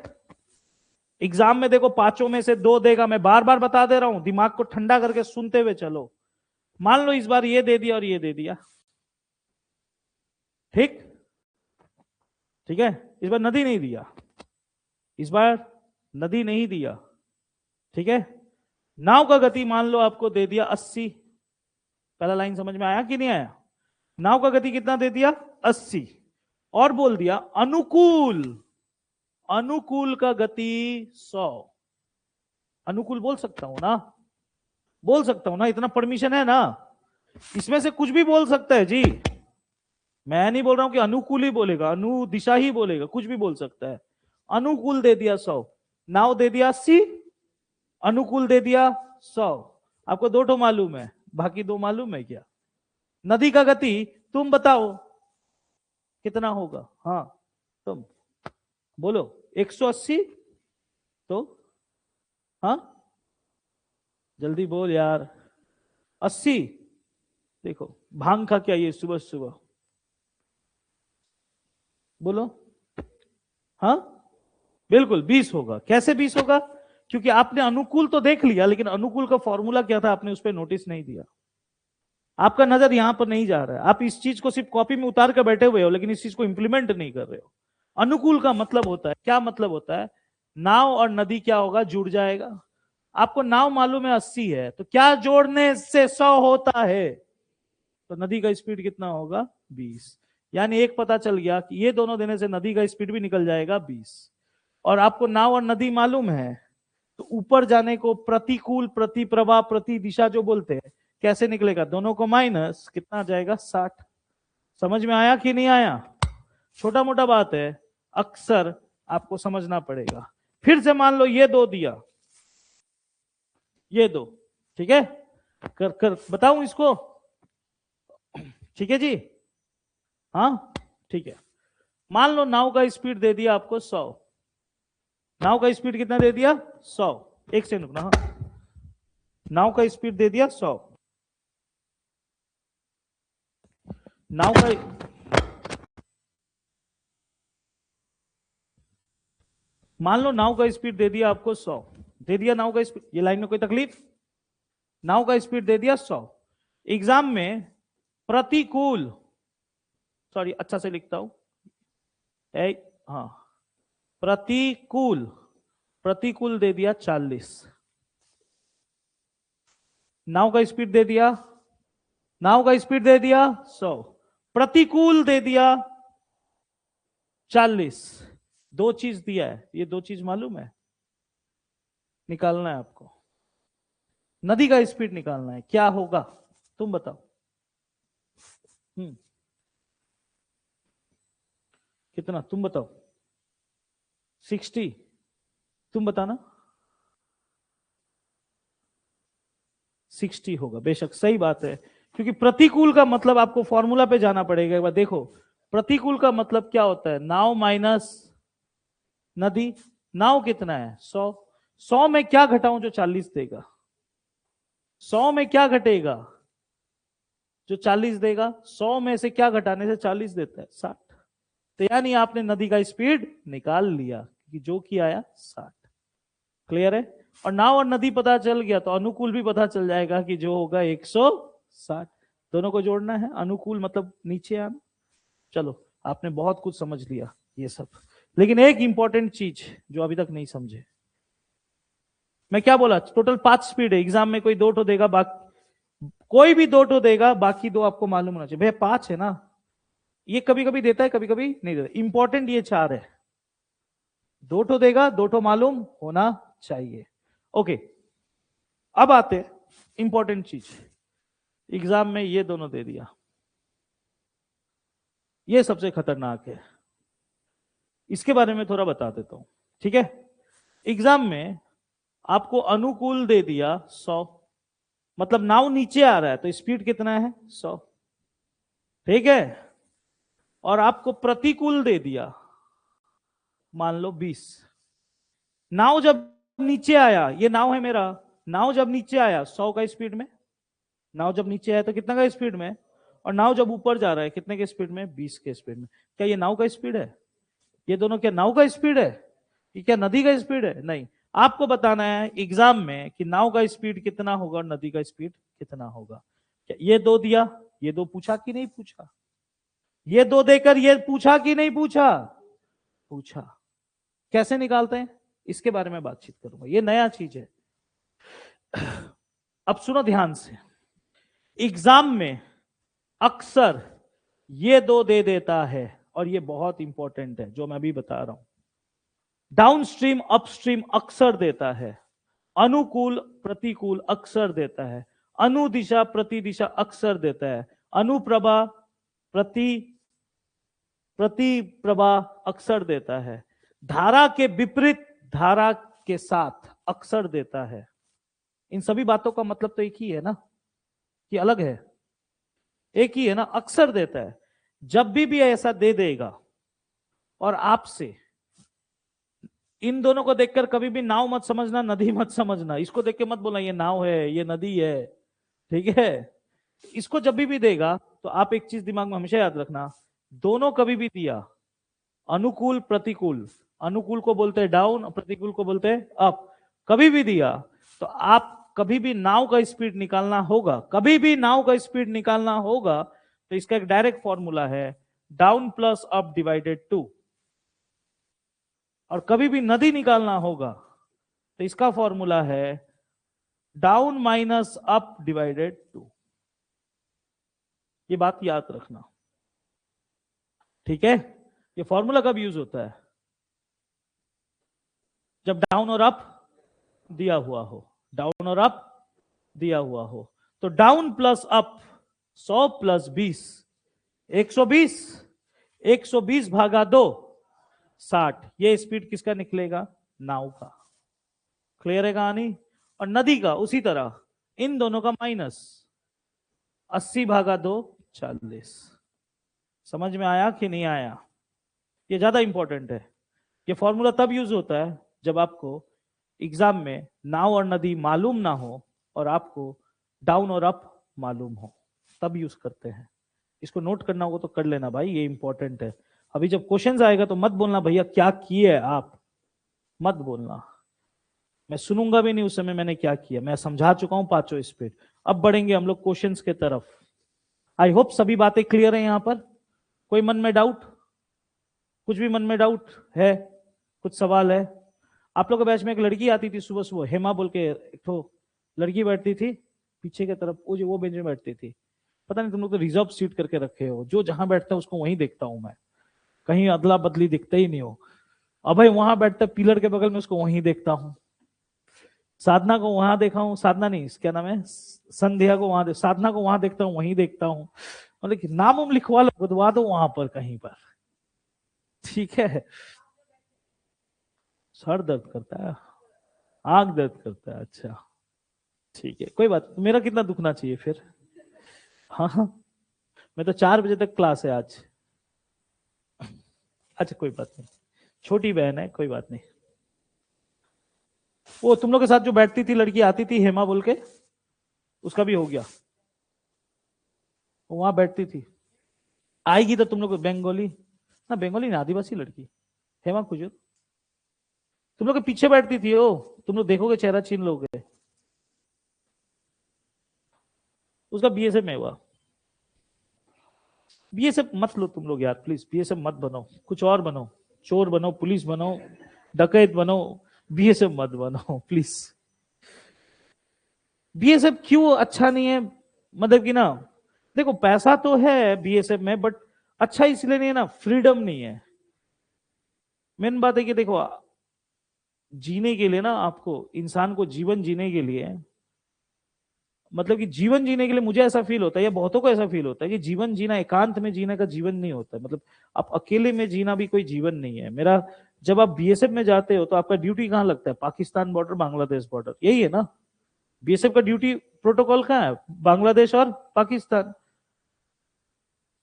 एग्जाम में देखो 5 में से 2 देगा, मैं बार बार बता दे रहा हूं, दिमाग को ठंडा करके सुनते हुए चलो। मान लो इस बार ये दे दिया और ये दे दिया, ठीक, ठीक है, इस बार नदी नहीं दिया, इस बार नदी नहीं दिया, ठीक है। नाव का गति मान लो आपको दे दिया 80, पहला लाइन समझ में आया कि नहीं आया? नाव का गति कितना दे दिया 80, और बोल दिया अनुकूल, अनुकूल का गति 100। अनुकूल बोल सकता हूं ना, बोल सकता हूं ना, इतना परमिशन है ना, इसमें से कुछ भी बोल सकता है जी। मैं नहीं बोल रहा हूं कि अनुकूल ही बोलेगा, अनु दिशा ही बोलेगा, कुछ भी बोल सकता है। अनुकूल दे दिया 100, नाव दे दिया 80, अनुकूल दे दिया 100। आपको 2 ठो मालूम है, बाकी 2 मालूम है क्या? नदी का गति तुम बताओ कितना होगा? हाँ तुम बोलो 180, तो हाँ जल्दी बोल यार, 80। देखो भांग खा क्या ये सुबह सुबह, बोलो। हाँ बिल्कुल 20 होगा। कैसे 20 होगा? क्योंकि आपने अनुकूल तो देख लिया, लेकिन अनुकूल का फॉर्मूला क्या था आपने उस पर नोटिस नहीं दिया। आपका नजर यहां पर नहीं जा रहा है, आप इस चीज को सिर्फ कॉपी में उतार कर बैठे हुए हो, लेकिन इस चीज को इंप्लीमेंट नहीं कर रहे हो। अनुकूल का मतलब होता है, क्या मतलब होता है? नाव और नदी क्या होगा, जुड़ जाएगा। आपको नाव मालूम है 80 है, तो क्या जोड़ने से 100 होता है? तो नदी का स्पीड कितना होगा 20। यानी एक पता चल गया कि ये दोनों देने से नदी का स्पीड भी निकल जाएगा 20। और आपको नाव और नदी मालूम है, तो ऊपर जाने को प्रतिकूल, प्रति प्रवाह, प्रति दिशा जो बोलते हैं, कैसे निकलेगा? दोनों को माइनस, कितना आ जाएगा 60। समझ में आया कि नहीं आया? छोटा मोटा बात है, अक्सर आपको समझना पड़ेगा। फिर से मान लो ये 2 दिया, ये 2, ठीक है, कर कर बताऊं इसको, ठीक है जी, हाँ ठीक है। मान लो नाव का स्पीड दे दिया आपको 100, नाव का स्पीड कितना दे दिया 100, एक सेकंड रुकना, हाँ, नाव का स्पीड दे दिया 100, नाव का मान लो नाव का स्पीड दे दिया आपको 100, दे दिया नाव का स्पीड, ये लाइन में कोई तकलीफ, नाव का स्पीड दे दिया 100, एग्जाम में प्रतिकूल, सॉरी अच्छा से लिखता हूं, हाँ, प्रतिकूल, प्रतिकूल दे दिया 40, नाव का स्पीड दे दिया, नाव का स्पीड दे दिया 100, प्रतिकूल दे दिया 40, 2 चीज दिया है, ये 2 चीज मालूम है, निकालना है आपको, नदी का स्पीड निकालना है, क्या होगा तुम बताओ। कितना तुम बताओ, 60, तुम बताना, 60 होगा, बेशक सही बात है, क्योंकि प्रतिकूल का मतलब आपको फॉर्मूला पे जाना पड़ेगा एक बार देखो, प्रतिकूल का मतलब क्या होता है, नाव माइनस नदी, नाव कितना है 100, 100 में क्या घटाऊं जो 40 देगा, 100 में क्या घटेगा जो 40 देगा, 100 में से क्या घटाने से 40 देता है 60, तो यानी आपने नदी का स्पीड निकाल लिया कि जो कि आया 60, क्लियर है, और नाव और नदी पता चल गया तो अनुकूल भी पता चल जाएगा कि जो होगा 160, दोनों को जोड़ना है, अनुकूल मतलब नीचे आना। चलो आपने बहुत कुछ समझ लिया ये सब, लेकिन एक इंपॉर्टेंट चीज जो अभी तक नहीं समझे, मैं क्या बोला, टोटल 5 स्पीड है, एग्जाम में कोई 2 ठो देगा, बाकी कोई भी 2 ठो देगा, बाकी 2 आपको मालूम होना चाहिए, भैया 5 है ना, ये कभी कभी देता है कभी कभी नहीं देता, इंपॉर्टेंट ये 4 है, 2 ठो देगा, 2 ठो मालूम होना चाहिए, ओके। अब आते इंपॉर्टेंट चीज, एग्जाम में ये दोनों दे दिया, ये सबसे खतरनाक है, इसके बारे में थोड़ा बता देता हूं, ठीक है। एग्जाम में आपको अनुकूल दे दिया 100, मतलब नाव नीचे आ रहा है तो स्पीड कितना है 100, ठीक है, और आपको प्रतिकूल दे दिया मान लो 20, नाव जब नीचे आया, ये नाव है मेरा, नाव जब नीचे आया 100 का स्पीड में, नाव जब नीचे आया तो कितना का स्पीड में, और नाव जब ऊपर जा रहा है कितने के स्पीड में, 20 के स्पीड में, क्या ये नाव का स्पीड है, ये दोनों क्या नाव का स्पीड है, ये क्या नदी का स्पीड है, नहीं, आपको बताना है एग्जाम में कि नाव का स्पीड कितना होगा और नदी का स्पीड कितना होगा, क्या ये 2 दिया, ये 2 पूछा कि नहीं पूछा, ये 2 देकर ये पूछा कि नहीं पूछा, पूछा, कैसे निकालते हैं इसके बारे में बातचीत करूंगा, ये नया चीज है। अब सुनो ध्यान से, एग्जाम में अक्सर ये 2 दे देता है, और ये बहुत इंपॉर्टेंट है जो मैं अभी बता रहा हूं, डाउनस्ट्रीम अपस्ट्रीम अक्सर देता है, अनुकूल प्रतिकूल अक्सर देता है, अनुदिशा प्रतिदिशा अक्सर देता है, अनुप्रभा प्रतिप्रभा अक्सर देता है, धारा के विपरीत धारा के साथ अक्सर देता है, इन सभी बातों का मतलब तो एक ही है ना, कि अलग है, एक ही है ना, अक्सर देता है, जब भी ऐसा दे देगा और आपसे, इन दोनों को देखकर कभी भी नाव मत समझना, नदी मत समझना, इसको देख के मत बोलना ये नाव है ये नदी है, ठीक है, इसको जब भी देगा तो आप एक चीज दिमाग में हमेशा याद रखना, दोनों कभी भी दिया, अनुकूल प्रतिकूल, अनुकूल को बोलते हैं डाउन, प्रतिकूल को बोलते हैं अप, कभी भी दिया तो आप कभी भी नाव का स्पीड निकालना होगा, कभी भी नाव का स्पीड निकालना होगा तो इसका एक डायरेक्ट फॉर्मूला है डाउन प्लस अप डिवाइडेड 2, और कभी भी नदी निकालना होगा तो इसका फॉर्मूला है डाउन माइनस अप डिवाइडेड 2, ये बात याद रखना, ठीक है। ये फॉर्मूला कब यूज होता है, जब डाउन और अप दिया हुआ हो, डाउन और अप दिया हुआ हो, तो डाउन प्लस अप 100 प्लस 20 120 भागा 2 60, ये स्पीड किसका निकलेगा नाव का। क्लियर है कहानी? और नदी का उसी तरह, इन दोनों का माइनस 80/2 40। समझ में आया कि नहीं आया? ये ज्यादा इंपॉर्टेंट है। ये फॉर्मूला तब यूज होता है जब आपको एग्जाम में नाव और नदी मालूम ना हो और आपको डाउन और अप मालूम हो, तब यूज करते हैं। इसको नोट करना होगा तो कर लेना भाई, ये इंपॉर्टेंट है। अभी जब क्वेश्चन आएगा तो मत बोलना भैया क्या किए आप, मत बोलना। मैं सुनूंगा भी नहीं उस समय मैंने क्या किया, मैं समझा चुका हूं पांचों स्पीड। अब बढ़ेंगे हम लोग क्वेश्चंस के तरफ। आई होप सभी बातें क्लियर है यहां पर। कोई मन में डाउट? कुछ भी मन में डाउट है? कुछ सवाल है? आप लोग के बैच में एक लड़की आती थी सुबह सुबह, हेमा बोल के, एक तो लड़की बैठती थी पीछे की तरफ, वो जो वो बेंच में बैठती थी। पता नहीं तुम लोग तो रिजर्व सीट करके रखे हो, जो जहां बैठता है उसको वहीं देखता हूं मैं, कहीं अदला बदली दिखता ही नहीं हो। अब भाई वहां बैठता है पिलर के बगल में, उसको वहीं देखता हूं। साधना को वहां देखा हूँ, साधना नहीं क्या नाम है, संध्या को वहां साधना को वहां देखता हूँ, वहीं देखता हूँ। मतलब कि नाम उम लिखवा लो, गुदवा दो वहां पर कहीं पर, ठीक है। सर दर्द करता है, आंख दर्द करता है, अच्छा ठीक है कोई बात। मेरा कितना दुखना चाहिए फिर? हाँ हाँ, मैं तो 4 बजे तक क्लास है आज। अच्छा कोई बात नहीं, छोटी बहन है, कोई बात नहीं। वो तुम लोग के साथ जो बैठती थी लड़की आती थी हेमा बोल के, उसका भी हो गया, वो वहां बैठती थी। आएगी तो तुम लोग बंगाली ना, बंगाली ना, आदिवासी लड़की, हेमा कुछ तुम लोग के पीछे बैठती थी वो, तुम लोग देखोगे चेहरा छीन लोगे। उसका बीएसएफ में हुआ। बीएसएफ मत लो तुम लोग यार प्लीज, बीएसएफ मत बनो, कुछ और बनो, चोर बनो, पुलिस बनो, डकैत बनो, बीएसएफ मत बनो प्लीज। बीएसएफ क्यों अच्छा नहीं है? मतलब कि ना, देखो पैसा तो है बीएसएफ में, बट अच्छा इसलिए नहीं है ना, फ्रीडम नहीं है। मेन बात है कि देखो, जीने के लिए ना, आपको इंसान को जीवन जीने के लिए, मतलब कि जीवन जीने के लिए मुझे ऐसा फील होता है या बहुतों को ऐसा फील होता है कि जीवन जीना एकांत में जीने का जीवन नहीं होता है। मतलब आप अकेले में जीना भी कोई जीवन नहीं है मेरा। जब आप बीएसएफ में जाते हो तो आपका ड्यूटी कहाँ लगता है? पाकिस्तान बॉर्डर, बांग्लादेश बॉर्डर, यही है ना। बीएसएफ का ड्यूटी प्रोटोकॉल कहाँ है? बांग्लादेश और पाकिस्तान।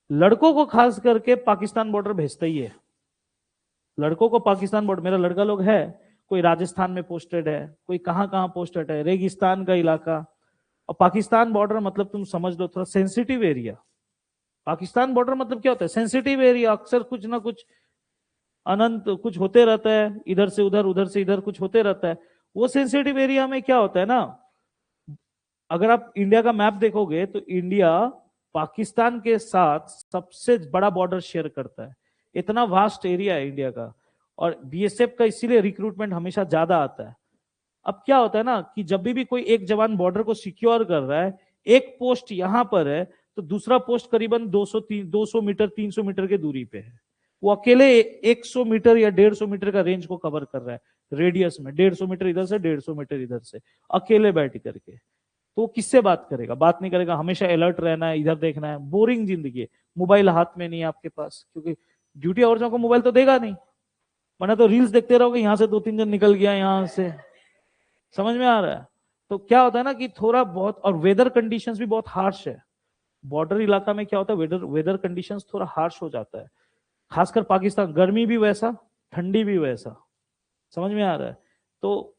लड़कों को खास करके पाकिस्तान बॉर्डर भेजता ही है, लड़कों को पाकिस्तान बॉर्डर। मेरा लड़का लोग है, कोई राजस्थान में पोस्टेड है, कोई कहाँ कहाँ पोस्टेड है, रेगिस्तान का इलाका। और पाकिस्तान बॉर्डर मतलब तुम समझ लो थोड़ा सेंसिटिव एरिया। पाकिस्तान बॉर्डर मतलब क्या होता है? Sensitive area. अक्सर कुछ ना कुछ अनंत कुछ होते रहता है, इधर से उधर, उधर से इधर कुछ होते रहता है। वो सेंसिटिव एरिया में क्या होता है ना, अगर आप इंडिया का मैप देखोगे तो इंडिया पाकिस्तान के साथ सबसे बड़ा बॉर्डर शेयर करता है। इतना वास्ट एरिया है इंडिया का, और बीएसएफ का इसीलिए रिक्रूटमेंट हमेशा ज्यादा आता है। अब क्या होता है ना कि जब भी कोई एक जवान बॉर्डर को सिक्योर कर रहा है, एक पोस्ट यहां पर है तो दूसरा पोस्ट करीबन 200 मीटर 300 मीटर की दूरी पे है। वो अकेले 100 मीटर या 150 मीटर का रेंज को कवर कर रहा है, रेडियस में 150 मीटर इधर से 150 मीटर इधर से, अकेले बैठ करके। तो वो किससे बात करेगा? बात नहीं करेगा, हमेशा अलर्ट रहना है, इधर देखना है, बोरिंग जिंदगी है। मोबाइल हाथ में नहीं है आपके पास, क्योंकि ड्यूटी आवर्स को मोबाइल तो देगा नहीं, वरना तो रील्स देखते रहोगे, यहां से 2-3 जन निकल गया यहां से। समझ में आ रहा है? तो क्या होता है ना कि थोड़ा बहुत, और वेदर कंडीशंस भी बहुत हार्श है। बॉर्डर इलाका में क्या होता है, वेदर वेदर कंडीशंस थोड़ा हार्श हो जाता है। खासकर पाकिस्तान, गर्मी भी वैसा, ठंडी भी वैसा। समझ में आ रहा है? तो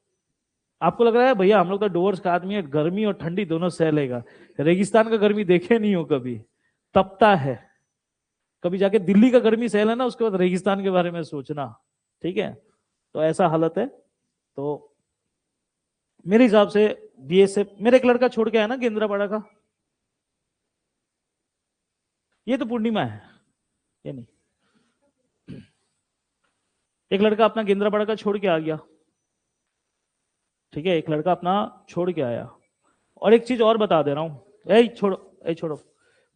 आपको लग रहा है भैया हम लोग तो डोवर्स का आदमी है, गर्मी और ठंडी दोनों सह लेगा। रेगिस्तान का गर्मी देखे नहीं हो कभी, तपता है। कभी जाके दिल्ली का गर्मी सह लेना, उसके बाद रेगिस्तान के बारे में सोचना, ठीक है। तो ऐसा हालत है। तो मेरे हिसाब से बीएसएफ, मेरा एक लड़का छोड़ के आया ना केंद्रापाड़ा का, ये तो पूर्णिमा है, ये नहीं, एक लड़का अपना केंद्रापाड़ा का छोड़ के आ गया, ठीक है, एक लड़का अपना छोड़ के आया। और एक चीज और बता दे रहा हूं, ए छोड़ो, ए छोड़ो,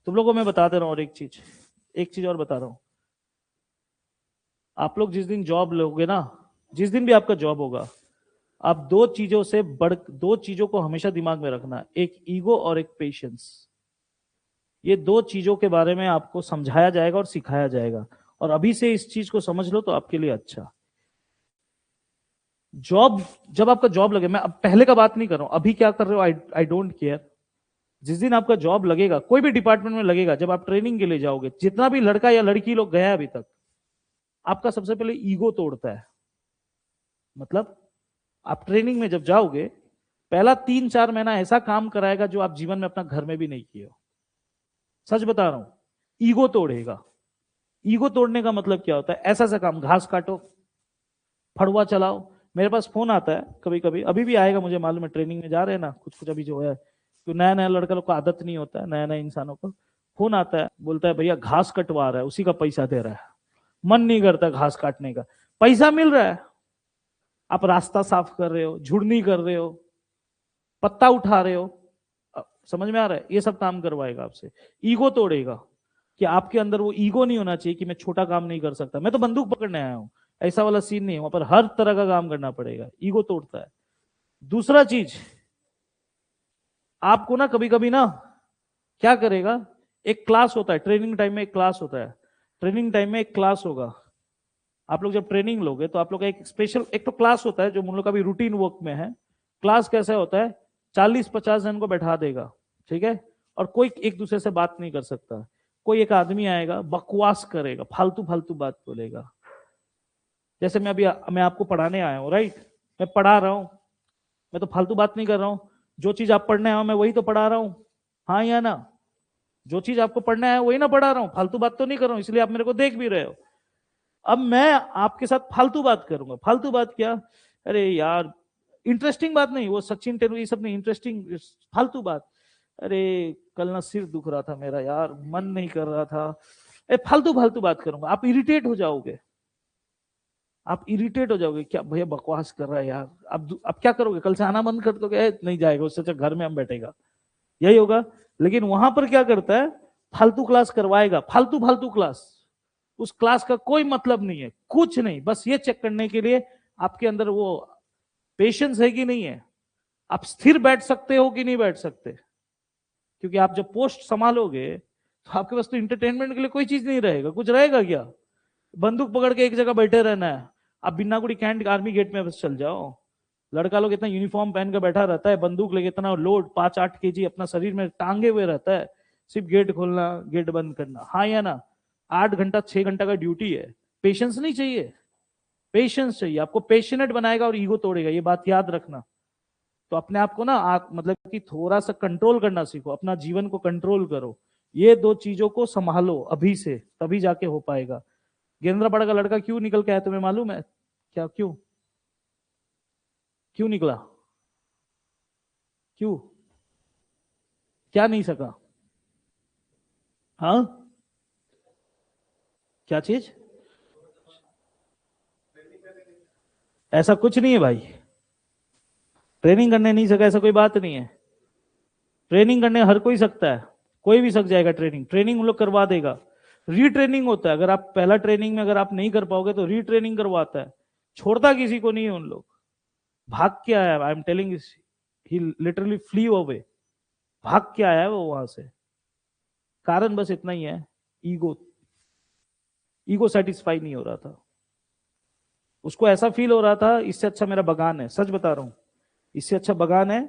तुम लोगों को मैं बता दे रहा हूं, और एक चीज और बता रहा हूं। आप लोग जिस दिन जॉब लोगे ना, जिस दिन भी आपका जॉब होगा, आप दो चीजों को हमेशा दिमाग में रखना, एक ईगो और एक पेशेंस। ये दो चीजों के बारे में आपको समझाया जाएगा और सिखाया जाएगा, और अभी से इस चीज को समझ लो तो आपके लिए अच्छा। जॉब, जब आपका जॉब लगे, मैं अब पहले का बात नहीं कर रहा हूं, अभी क्या कर रहे हो आई डोंट केयर। जिस दिन आपका जॉब लगेगा, कोई भी डिपार्टमेंट में लगेगा, जब आप ट्रेनिंग के लिए जाओगे, जितना भी लड़का या लड़की लोग गया अभी तक, आपका सबसे पहले ईगो तोड़ता है। मतलब आप ट्रेनिंग में जब जाओगे, पहला 3-4 महीना ऐसा काम कराएगा जो आप जीवन में अपना घर में भी नहीं किए हो। सच बता रहा हूं, ईगो तोड़ेगा। ईगो तोड़ने का मतलब क्या होता है? ऐसा सा काम, घास काटो, फड़ुआ चलाओ। मेरे पास फोन आता है कभी कभी, अभी भी आएगा मुझे मालूम है, ट्रेनिंग में जा रहे हैं ना, कुछ कुछ अभी जो है, तो नया नया लड़का लोग को आदत नहीं होता है, नया नया इंसानों को फोन आता है, बोलता है भैया घास कटवा रहा है, उसी का पैसा दे रहा है। मन नहीं करता घास काटने का, पैसा मिल रहा है। आप रास्ता साफ कर रहे हो, झुड़नी कर रहे हो, पत्ता उठा रहे हो, समझ में आ रहा है? ये सब काम करवाएगा आपसे, ईगो तोड़ेगा। कि आपके अंदर वो ईगो नहीं होना चाहिए कि मैं छोटा काम नहीं कर सकता, मैं तो बंदूक पकड़ने आया हूं, ऐसा वाला सीन नहीं है, वहां पर हर तरह का काम करना पड़ेगा, ईगो तोड़ता है। दूसरा चीज, आपको ना कभी कभी ना क्या करेगा, एक क्लास होता है ट्रेनिंग टाइम में, एक क्लास होता है, ट्रेनिंग टाइम में एक क्लास होगा। आप लोग जब ट्रेनिंग लोगे तो आप लोग का एक स्पेशल, एक तो क्लास होता है जो हम लोग का भी रूटीन वर्क में है। क्लास कैसा होता है, 40-50 जन को बैठा देगा, ठीक है, और कोई एक दूसरे से बात नहीं कर सकता। कोई एक आदमी आएगा, बकवास करेगा, फालतू फालतू बात बोलेगा। जैसे मैं आपको पढ़ाने आया हूँ, राइट, मैं पढ़ा रहा हूँ, मैं तो फालतू बात नहीं कर रहा हूँ। जो चीज आप पढ़ने आए हो मैं वही तो पढ़ा रहा हूँ, हाँ या ना? जो चीज आपको पढ़ना है वही ना पढ़ा रहा हूँ, फालतू बात तो नहीं कर रहा हूँ, इसलिए आप मेरे को देख भी रहे हो। अब मैं आपके साथ फालतू बात करूंगा, फालतू बात क्या, अरे यार, इंटरेस्टिंग बात नहीं, वो सचिन तेंदुलकर ये सब नहीं, इंटरेस्टिंग फालतू बात। अरे कल ना सिर दुख रहा था मेरा यार, मन नहीं कर रहा था, फालतू फालतू बात करूंगा, आप इरिटेट हो जाओगे। आप इरिटेट हो जाओगे, क्या भैया बकवास कर रहा है यार, अब क्या करोगे, कल से आना बंद कर दोगे? नहीं जाएगा, उससे अच्छा घर में हम बैठेगा, यही होगा। लेकिन वहां पर क्या करता है, फालतू क्लास करवाएगा, फालतू फालतू क्लास। उस क्लास का कोई मतलब नहीं है, कुछ नहीं, बस ये चेक करने के लिए आपके अंदर वो पेशेंस है कि नहीं है, आप स्थिर बैठ सकते हो कि नहीं बैठ सकते। क्योंकि आप जब पोस्ट संभालोगे तो आपके पास तो इंटरटेनमेंट के लिए कोई चीज नहीं रहेगा, कुछ रहेगा क्या? बंदूक पकड़ के एक जगह बैठे रहना है। आप बिन्नागुड़ी कैंट आर्मी गेट में बस चल जाओ, लड़का लोग इतना यूनिफॉर्म पहन कर बैठा रहता है, बंदूक लेके इतना लोड 5-8 kg अपना शरीर में टांगे हुए रहता है, सिर्फ गेट खोलना गेट बंद करना, हाँ या ना? 8 घंटा 6 घंटा का ड्यूटी है, पेशेंस नहीं चाहिए? पेशेंस चाहिए आपको, पेशेनेट बनाएगा और ईगो तोड़ेगा, ये बात याद रखना। तो अपने आप को ना आप मतलब कि थोड़ा सा कंट्रोल करना सीखो, अपना जीवन को कंट्रोल करो, ये दो चीजों को संभालो अभी से, तभी जाके हो पाएगा। गेंद्रापाड़ा का लड़का क्यों निकल के आया तुम्हें मालूम है क्या? क्यों क्यों निकला? क्यों? क्या नहीं सका? हाँ, क्या चीज? ऐसा कुछ नहीं है भाई, ट्रेनिंग करने नहीं सका ऐसा कोई बात नहीं है। ट्रेनिंग करने हर कोई सकता है, कोई भी सक जाएगा, ट्रेनिंग ट्रेनिंग उन लोग करवा देगा। रीट्रेनिंग होता है, अगर आप पहला ट्रेनिंग में अगर आप नहीं कर पाओगे तो रीट्रेनिंग करवाता है, छोड़ता किसी को नहीं है उन लोग। भाग के आया, I am telling, he literally flee away, भाग के आया है वो वहां से। कारण बस इतना ही है, ईगो, ईगो सेटिस्फाई नहीं हो रहा था, उसको ऐसा फील हो रहा था इससे अच्छा मेरा बगान है, सच बता रहा हूं, इससे अच्छा बगान है,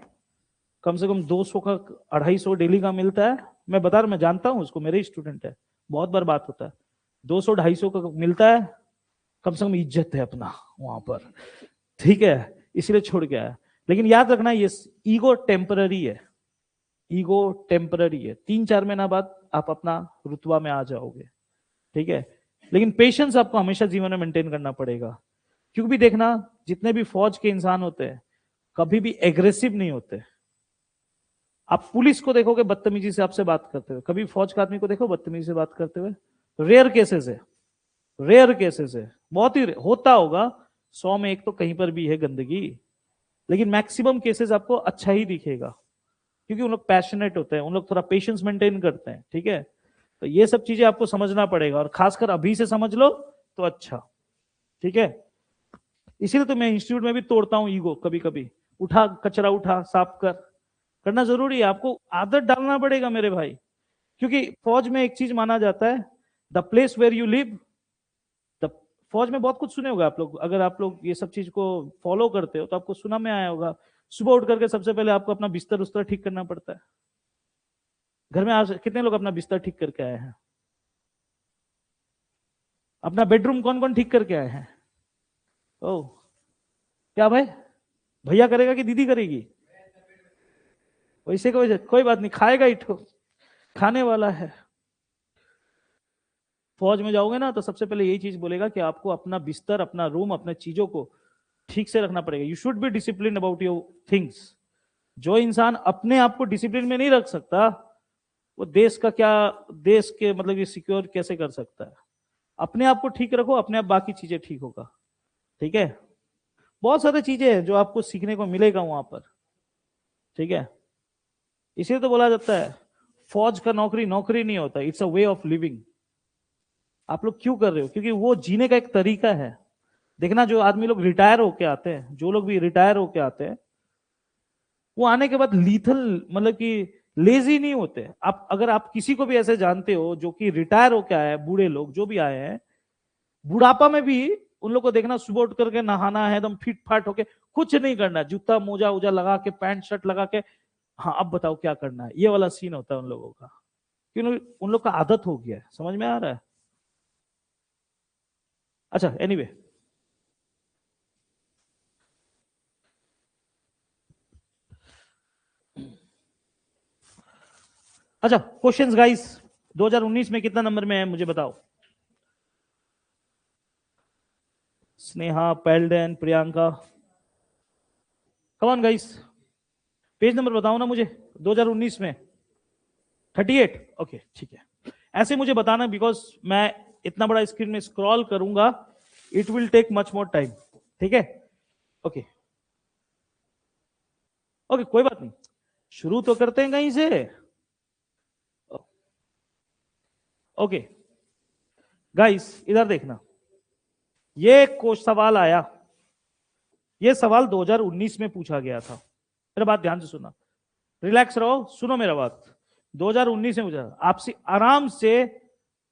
कम से कम 200 का 250 डेली का मिलता है। मैं बता रहा, मैं जानता हूँ उसको, मेरे स्टूडेंट है, बहुत बार बात होता है, 200-250 का मिलता है, कम से कम इज्जत है अपना वहां पर, ठीक है, इसलिए छोड़ के आया। लेकिन याद रखना ये ईगो टेम्पररी है, ईगो टेम्पररी है, 3-4 महीना बाद आप अपना रुतबा में आ जाओगे, ठीक है। लेकिन पेशेंस आपको हमेशा जीवन में मेंटेन करना पड़ेगा, क्योंकि भी देखना, जितने भी फौज के इंसान होते हैं कभी भी एग्रेसिव नहीं होते। आप पुलिस को देखोगे बदतमीजी से आपसे बात करते हुए, कभी फौज का आदमी को देखो बदतमीजी से बात करते हुए? रेयर केसेस है, रेयर केसेस है, बहुत ही होता होगा, 100 में 1 तो कहीं पर भी है गंदगी, लेकिन मैक्सिमम केसेस आपको अच्छा ही दिखेगा, क्योंकि उन लोग पैशनेट होते हैं, उन लोग थोड़ा पेशेंस मेंटेन करते हैं, ठीक है। तो ये सब चीजें आपको समझना पड़ेगा, और खासकर अभी से समझ लो तो अच्छा, ठीक है। इसीलिए तो मैं इंस्टीट्यूट में भी तोड़ता हूँ ईगो, कभी कभी उठा कचरा, उठा साफ कर, करना जरूरी है, आपको आदत डालना पड़ेगा मेरे भाई। क्योंकि फौज में एक चीज माना जाता है, the place where you live, the फौज में बहुत कुछ सुने होगा आप लोग, अगर आप लोग ये सब चीज को फॉलो करते हो तो आपको सुना में आया होगा, सुबह उठ करके सबसे पहले आपको अपना बिस्तर उस्तर ठीक करना पड़ता है। घर में आज कितने लोग अपना बिस्तर ठीक करके आए हैं? अपना बेडरूम कौन कौन ठीक करके आए हैं? ओ, क्या भाई, भैया करेगा कि दीदी करेगी? वैसे कोई कोई बात नहीं, खाएगा ही तो, खाने वाला है। फौज में जाओगे ना तो सबसे पहले यही चीज बोलेगा कि आपको अपना बिस्तर, अपना रूम, अपने चीजों को ठीक से रखना पड़ेगा। You should be discipline about your things. जो इंसान अपने आप को डिसिप्लिन में नहीं रख सकता, वो देश का क्या, देश के मतलब ये सिक्योर कैसे कर सकता है? अपने आप को ठीक रखो, अपने आप बाकी चीजें ठीक होगा। ठीक है, बहुत सारी चीजें हैं जो आपको सीखने को मिलेगा वहां पर। ठीक है, इसीलिए तो बोला जाता है फौज का नौकरी नौकरी नहीं होता, it's a way of living. आप लोग क्यों कर रहे हो? क्योंकि वो जीने का एक तरीका है। देखना, जो आदमी लोग रिटायर होके आते हैं, जो लोग भी रिटायर होके आते हैं, वो आने के बाद लीथल मतलब कि लेजी नहीं होते। आप अगर आप किसी को भी ऐसे जानते हो जो कि रिटायर होके आया है, बूढ़े लोग जो भी आए हैं, बुढ़ापा में भी उन लोग को देखना, सुबह उठ करके नहाना है एकदम फिट फाट होके, कुछ नहीं करना, जूता मोजा उजा लगा के, पैंट शर्ट लगा के, हाँ अब बताओ क्या करना है, ये वाला सीन होता है उन लोगों का। क्योंकि उन लोग का आदत हो गया है। समझ में आ रहा है? अच्छा, एनीवे अच्छा, क्वेश्चंस गाइस, 2019 में कितना नंबर में है मुझे बताओ। Sneha, Pelden, Priyanka, come on guys, page number बताओ ना मुझे 2019 में। 38, ओके ठीक है। ऐसे मुझे बताना, बिकॉज मैं इतना बड़ा स्क्रीन में स्क्रॉल करूंगा, it will take much more time. ठीक है, ओके ओके, कोई बात नहीं, शुरू तो करते हैं कहीं से। ओके गाइस, इधर देखना, ये कोश सवाल आया, ये सवाल 2019 में पूछा गया था। मेरा बात ध्यान से सुनना, रिलैक्स रहो, सुनो मेरा बात। 2019 में पूछा, आपसे आराम से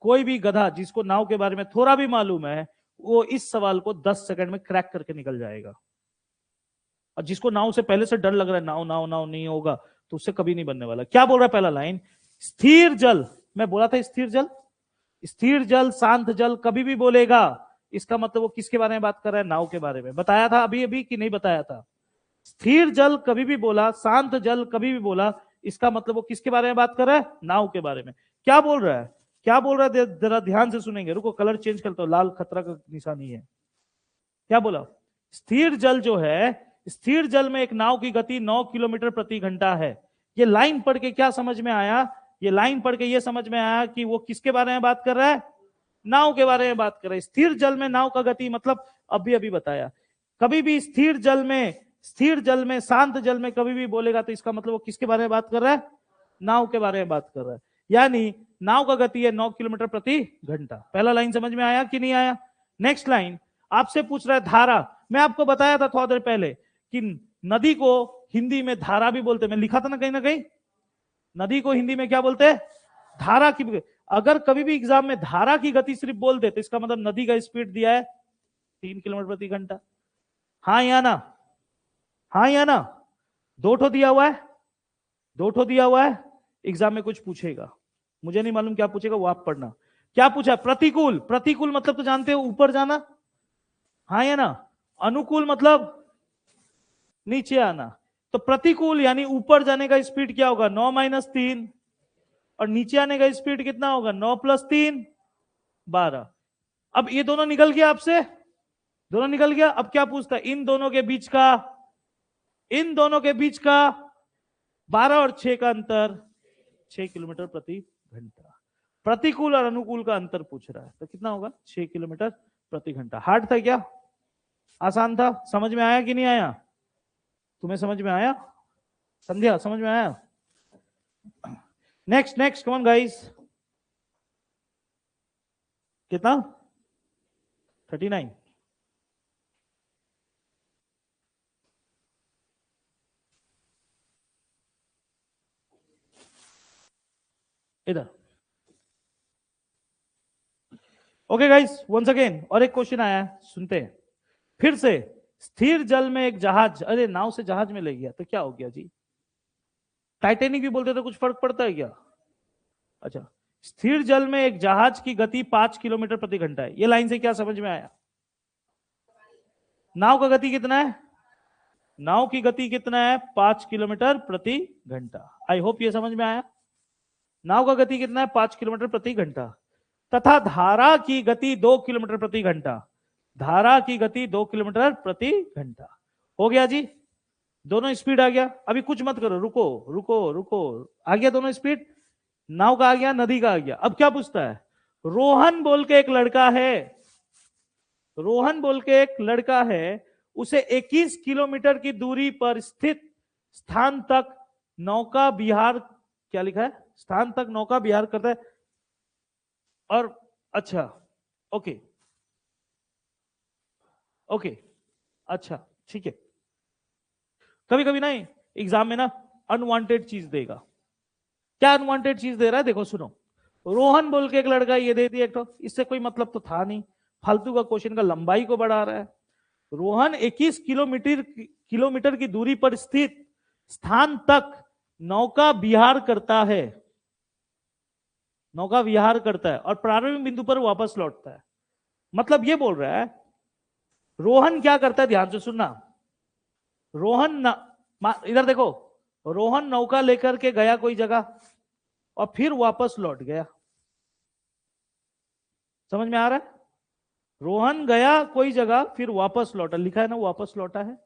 कोई भी गधा जिसको नाव के बारे में थोड़ा भी मालूम है, वो इस सवाल को 10 सेकंड में क्रैक करके निकल जाएगा। और जिसको नाव से पहले से डर लग रहा है, नाव नाव नाव नहीं होगा, तो उससे कभी नहीं बनने वाला। क्या बोल रहा है पहला लाइन? स्थिर जल, मैं बोला था स्थिर जल, स्थिर जल शांत जल कभी भी बोलेगा, इसका मतलब वो किसके बारे में बात कर रहा है? नाव के बारे में। बताया था अभी अभी कि नहीं बताया था? स्थिर जल कभी भी बोला, शांत जल कभी भी बोला, इसका मतलब वो किसके बारे में बात कर रहा है? नाव के बारे में। क्या बोल रहा है? क्या बोल रहा है? जरा ध्यान से सुनेंगे, रुको कलर चेंज करता हूं, लाल खतरा का निशानी है। क्या बोला? स्थिर जल जो है, स्थिर जल में एक नाव की गति 9 किलोमीटर प्रति घंटा है। ये लाइन पढ़ के क्या समझ में आया? ये लाइन पढ़ के ये समझ में आया कि वो किसके बारे में बात कर रहा है? नाव के बारे में बात कर रहा है। स्थिर जल में नाव का गति मतलब अभी अभी बताया। कभी भी स्थिर जल में, स्थिर जल में, शांत जल में कभी भी बोलेगा तो इसका मतलब वो किसके बारे में बात कर रहा है? नाव के बारे में बात कर रहा है। यानी नाव का गति है 9 किलोमीटर प्रति घंटा। पहला लाइन समझ में आया कि नहीं आया? नेक्स्ट लाइन आपसे पूछ रहा है धारा। मैं आपको बताया था थोड़ा देर पहले कि नदी को हिंदी में धारा भी बोलते हैं, मैं लिखा था ना कहीं, नदी को हिंदी में क्या बोलते हैं? धारा की। अगर कभी भी एग्जाम में धारा की गति सिर्फ बोल दे तो इसका मतलब नदी का स्पीड दिया है 3 किलोमीटर प्रति घंटा। हाँ या ना? हाँ या ना? दो ठो दिया हुआ है, दो ठो दिया हुआ है। एग्जाम में कुछ पूछेगा, मुझे नहीं मालूम क्या पूछेगा, वो आप पढ़ना। क्या पूछा? प्रतिकूल, प्रतिकूल मतलब तो जानते हो ऊपर जाना, हाँ या ना? अनुकूल मतलब नीचे आना। तो प्रतिकूल यानी ऊपर जाने का स्पीड क्या होगा? 9 - 3, और नीचे आने का स्पीड कितना होगा? 9 + 3 12। अब ये दोनों निकल गया आपसे, दोनों निकल गया। अब क्या पूछता है? इन दोनों के बीच का, इन दोनों के बीच का 12 और 6 का अंतर 6 किलोमीटर प्रति घंटा। प्रतिकूल और अनुकूल का अंतर पूछ रहा है, तो कितना होगा? 6 किलोमीटर प्रति घंटा। हार्ड था क्या? आसान था? समझ में आया कि नहीं आया? तुम्हें समझ में आया? संध्या समझ में आया? Next next, come on guys. कितना? 39। इधर, ओके गाइस, वंस अगेन और एक क्वेश्चन आया है, सुनते हैं फिर से। स्थिर जल में एक जहाज, अरे नाव से जहाज में ले गया तो क्या हो गया जी? टाइटेनिक भी बोलते तो कुछ फर्क पड़ता है क्या? अच्छा, स्थिर जल में एक जहाज की गति 5 किलोमीटर प्रति घंटा है, ये लाइन से क्या समझ में आया? नाव का गति कितना है? नाव की गति कितना है? 5 किलोमीटर प्रति घंटा। आई होप ये समझ में आया। नाव का गति कितना है? 5 किलोमीटर प्रति घंटा। तथा धारा की गति 2 किलोमीटर प्रति घंटा। धारा की गति 2 किलोमीटर प्रति घंटा। हो गया जी, दोनों स्पीड आ गया। अभी कुछ मत करो, रुको रुको रुको, आ गया दोनों स्पीड। नाव का आ गया, नदी का आ गया। अब क्या पूछता है? रोहन बोल के एक लड़का है, रोहन बोल के एक लड़का है, उसे 21 किलोमीटर की दूरी पर स्थित स्थान तक नौका विहार, क्या लिखा है? स्थान तक नौका विहार करता है। और अच्छा, ओके ओके, अच्छा ठीक है। कभी कभी ना एग्जाम में ना अनवांटेड चीज देगा। क्या अनवांटेड चीज दे रहा है? देखो सुनो, रोहन बोल के एक लड़का, ये दे दिया एक तो, इससे कोई मतलब तो था नहीं, फालतू का क्वेश्चन का लंबाई को बढ़ा रहा है। रोहन 21 किलोमीटर की दूरी पर स्थित स्थान तक नौका विहार करता है, नौका विहार करता है और प्रारंभिक बिंदु पर वापस लौटता है। मतलब ये बोल रहा है रोहन क्या करता है, ध्यान से सुनना। रोहन इधर देखो, रोहन नौका लेकर के गया कोई जगह और फिर वापस लौट गया। समझ में आ रहा है? रोहन गया कोई जगह फिर वापस लौटा, लिखा है ना वापस लौटा है,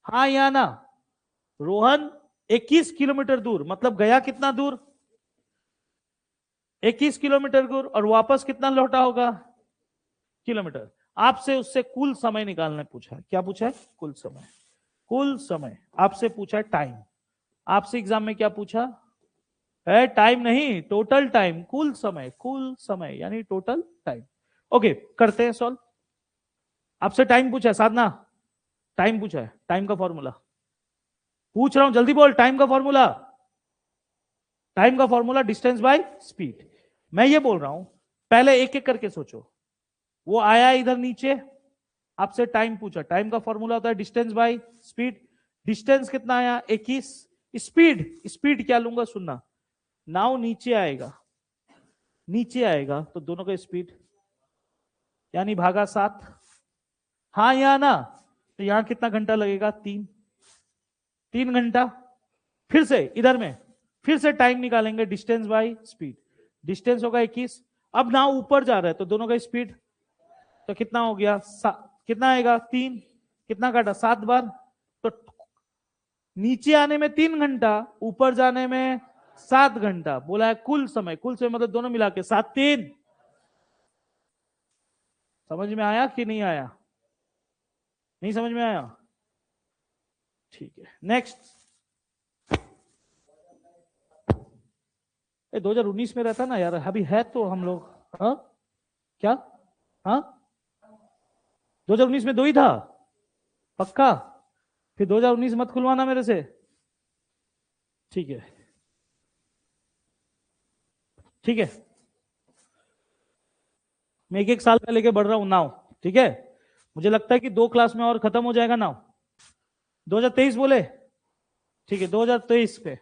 हाँ या ना? रोहन 21 किलोमीटर दूर, मतलब गया कितना दूर? 21 किलोमीटर दूर, और वापस कितना लौटा होगा? किलोमीटर। आपसे उससे कुल समय निकालना पूछा है। क्या पूछा है? कुल समय। कुल समय आपसे पूछा है, टाइम। आपसे एग्जाम में क्या पूछा है? टाइम नहीं, टोटल टाइम। कुल समय, कुल समय यानी टोटल टाइम। ओके, करते हैं सॉल्व। आपसे टाइम पूछा है साधना, टाइम पूछा है, टाइम का फॉर्मूला पूछ रहा हूं, जल्दी बोल। टाइम का फॉर्मूला, टाइम का फॉर्मूला डिस्टेंस बाय स्पीड। मैं ये बोल रहा हूं, पहले एक एक करके सोचो। वो आया इधर नीचे, आपसे टाइम पूछा, टाइम का फॉर्मूला होता है डिस्टेंस बाय स्पीड। डिस्टेंस कितना आया? 21। स्पीड, स्पीड क्या लूंगा सुनना, नाउ नीचे आएगा, नीचे आएगा तो दोनों का स्पीड यानी भागा 7, हाँ या ना? तो यहां कितना घंटा लगेगा? 3 घंटा। फिर से इधर में फिर से टाइम निकालेंगे, डिस्टेंस बाय स्पीड। डिस्टेंस होगा 21, अब नाव ऊपर जा रहा है तो दोनों का स्पीड, तो कितना हो गया? कितना आएगा? 3, कितना काटा? 7 बार। तो नीचे आने में 3 घंटा, ऊपर जाने में 7 घंटा। बोला है कुल समय, कुल समय मतलब दोनों मिला के 7 3। समझ में आया कि नहीं आया? नहीं समझ में आया? ठीक है, नेक्स्ट। 2019 में रहता ना यार, अभी है तो हम लोग, हाँ क्या, हाँ 2019 में 2 ही था पक्का? फिर 2019 मत खुलवाना मेरे से, ठीक है? ठीक है, मैं एक एक साल का लेके बढ़ रहा हूं नाव, ठीक है? मुझे लगता है कि 2 क्लास में और खत्म हो जाएगा नाव। 2023 बोले, ठीक है 2023 पे।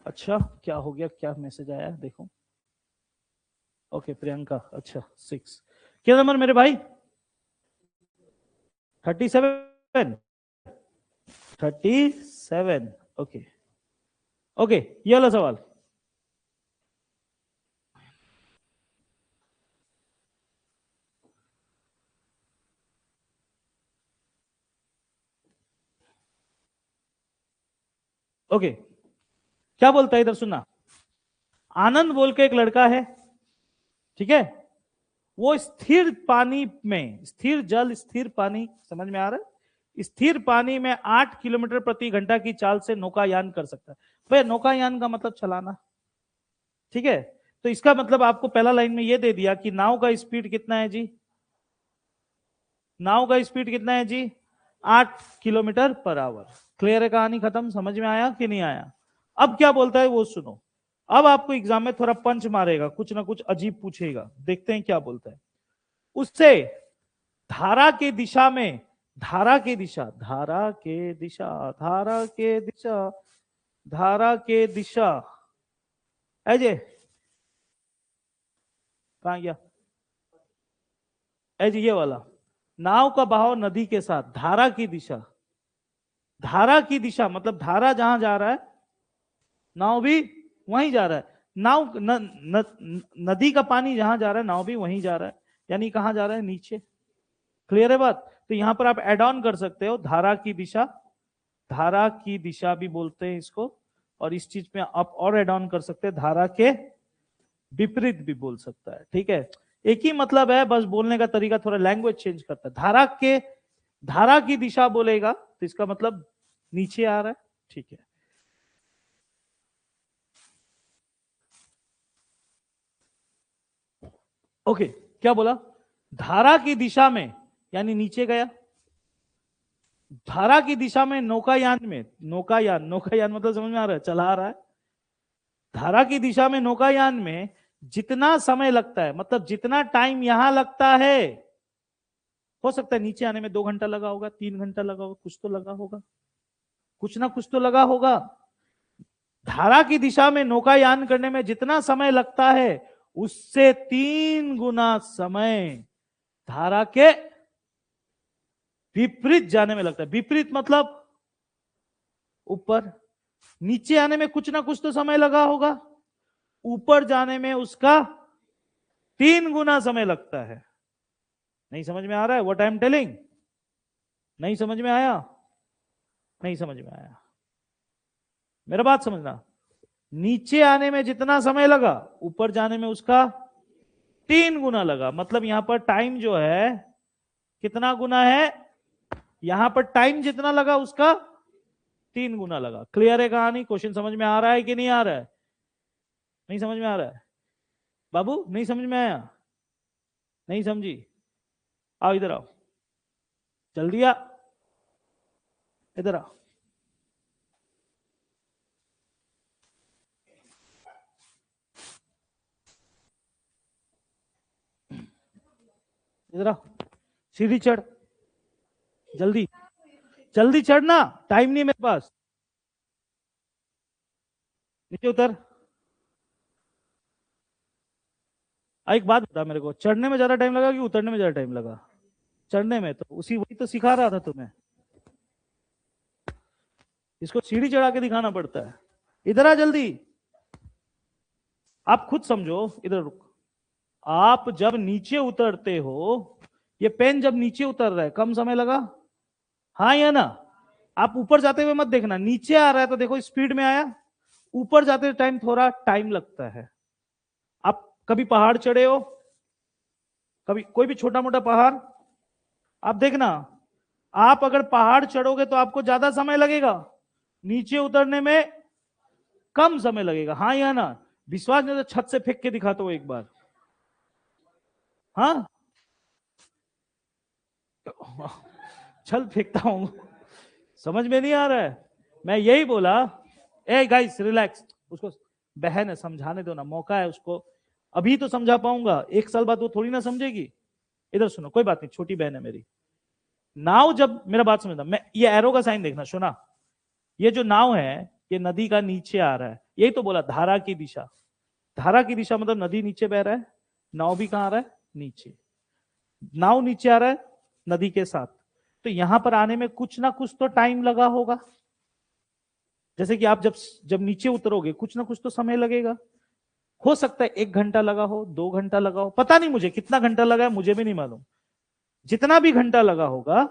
अच्छा क्या हो गया, क्या मैसेज आया देखो। ओके प्रियंका, अच्छा 6, क्या नंबर मेरे भाई? 37, 37। ओके ओके, ये वाला सवाल। ओके, क्या बोलता है इधर सुनना। आनंद बोल के एक लड़का है, ठीक है? वो स्थिर पानी में, स्थिर जल स्थिर पानी, समझ में आ रहा है? स्थिर पानी में 8 किलोमीटर प्रति घंटा की चाल से नौकायान कर सकता है। भाई नौकायान का मतलब चलाना, ठीक है? तो इसका मतलब आपको पहला लाइन में ये दे दिया कि नाव का स्पीड कितना है जी? नाव का स्पीड कितना है जी? 8 किलोमीटर पर आवर। क्लियर है, कहानी खत्म। समझ में आया कि नहीं आया? अब क्या बोलता है वो सुनो। अब आपको एग्जाम में थोड़ा पंच मारेगा, कुछ ना कुछ अजीब पूछेगा, देखते हैं क्या बोलता है। उससे धारा के दिशा में, धारा के दिशा, धारा के दिशा, धारा के दिशा, धारा के दिशा, अजय कहां गया, अजय ये वाला, नाव का बहाव नदी के साथ, धारा की दिशा, धारा की दिशा मतलब धारा जहां जा रहा है नाव भी वहीं जा रहा है, नाव नदी का पानी जहां जा रहा है नाव भी वहीं जा रहा है, यानी कहां जा रहा है, नीचे। क्लियर है बात? तो यहां पर आप एड ऑन कर सकते हो, धारा की दिशा, धारा की दिशा भी बोलते हैं इसको, और इस चीज में आप और एड ऑन कर सकते हैं, धारा के विपरीत भी बोल सकता है। ठीक है, एक ही मतलब है, बस बोलने का तरीका थोड़ा लैंग्वेज चेंज करता है। धारा की दिशा बोलेगा तो इसका मतलब नीचे आ रहा है। ठीक है, ओके, क्या बोला, धारा की दिशा में यानी नीचे गया, धारा की दिशा में नौकायान में, नौकायान मतलब समझ में आ रहा है, चला रहा है। धारा की दिशा में नौकायान में जितना समय लगता है, मतलब जितना टाइम यहां लगता है, हो सकता है नीचे आने में 2 घंटा लगा होगा, 3 घंटा लगा होगा, कुछ तो लगा होगा, कुछ ना कुछ तो लगा होगा। धारा की दिशा में नौकायान करने में जितना समय लगता है उससे 3 गुना समय धारा के विपरीत जाने में लगता है। विपरीत मतलब ऊपर, नीचे आने में कुछ ना कुछ तो समय लगा होगा, ऊपर जाने में उसका 3 गुना समय लगता है। नहीं समझ में आ रहा है व्हाट आई एम टेलिंग? नहीं समझ में आया? नहीं समझ में आया? मेरा बात समझना, नीचे आने में जितना समय लगा ऊपर जाने में उसका 3 गुना लगा, मतलब यहां पर टाइम जो है कितना गुना है, यहां पर टाइम जितना लगा उसका 3 गुना लगा। क्लियर है कहानी? क्वेश्चन समझ में आ रहा है कि नहीं आ रहा है? नहीं समझ में आ रहा है बाबू? नहीं समझ में आया? नहीं समझी? आओ इधर आओ, जल्दी आ, इधर आओ। इधर आओ, सीढ़ी चढ़, जल्दी जल्दी चढ़ना, टाइम नहीं मेरे पास। नीचे उतर। एक बात बता मेरे को, चढ़ने में ज्यादा टाइम लगा कि उतरने में ज्यादा टाइम लगा? चढ़ने में, तो उसी वही तो सिखा रहा था तुम्हें, इसको सीढ़ी चढ़ा के दिखाना पड़ता है। इधर आ जल्दी, आप खुद समझो, इधर रुक। आप जब नीचे उतरते हो, ये पेन जब नीचे उतर रहा है कम समय लगा, हाँ या ना? आप ऊपर जाते हुए मत देखना, नीचे आ रहा है तो देखो स्पीड में आया, ऊपर जाते टाइम थोड़ा टाइम लगता है। आप कभी पहाड़ चढ़े हो, कभी कोई भी छोटा मोटा पहाड़, आप देखना, आप अगर पहाड़ चढ़ोगे तो आपको ज्यादा समय लगेगा, नीचे उतरने में कम समय लगेगा, हाँ या ना? विश्वास नहीं तो छत से फेंक के दिखाता हूं एक बार। हाँ, छल फेंकता हूं, समझ में नहीं आ रहा है? मैं यही बोला, ए गाइस रिलैक्स, उसको बहन है समझाने दो ना, मौका है उसको, अभी तो समझा पाऊंगा, 1 साल बाद वो थोड़ी ना समझेगी। इधर सुनो, कोई बात नहीं, छोटी बहन है मेरी। नाव जब, मेरा बात समझना, मैं ये एरो का साइन देखना, सुना, ये जो नाव है ये नदी का नीचे आ रहा है, यही तो बोला धारा की दिशा, धारा की दिशा मतलब नदी नीचे बह रहा है, नाव भी कहां आ रहा है, नीचे, नाव नीचे आ रहा है नदी के साथ, तो यहां पर आने में कुछ ना कुछ तो टाइम लगा होगा। जैसे कि आप जब जब नीचे उतरोगे कुछ ना कुछ तो समय लगेगा, हो सकता है 1 घंटा लगा हो, 2 घंटा लगा हो, पता नहीं मुझे कितना घंटा लगा है, मुझे भी नहीं मालूम। जितना भी घंटा लगा होगा,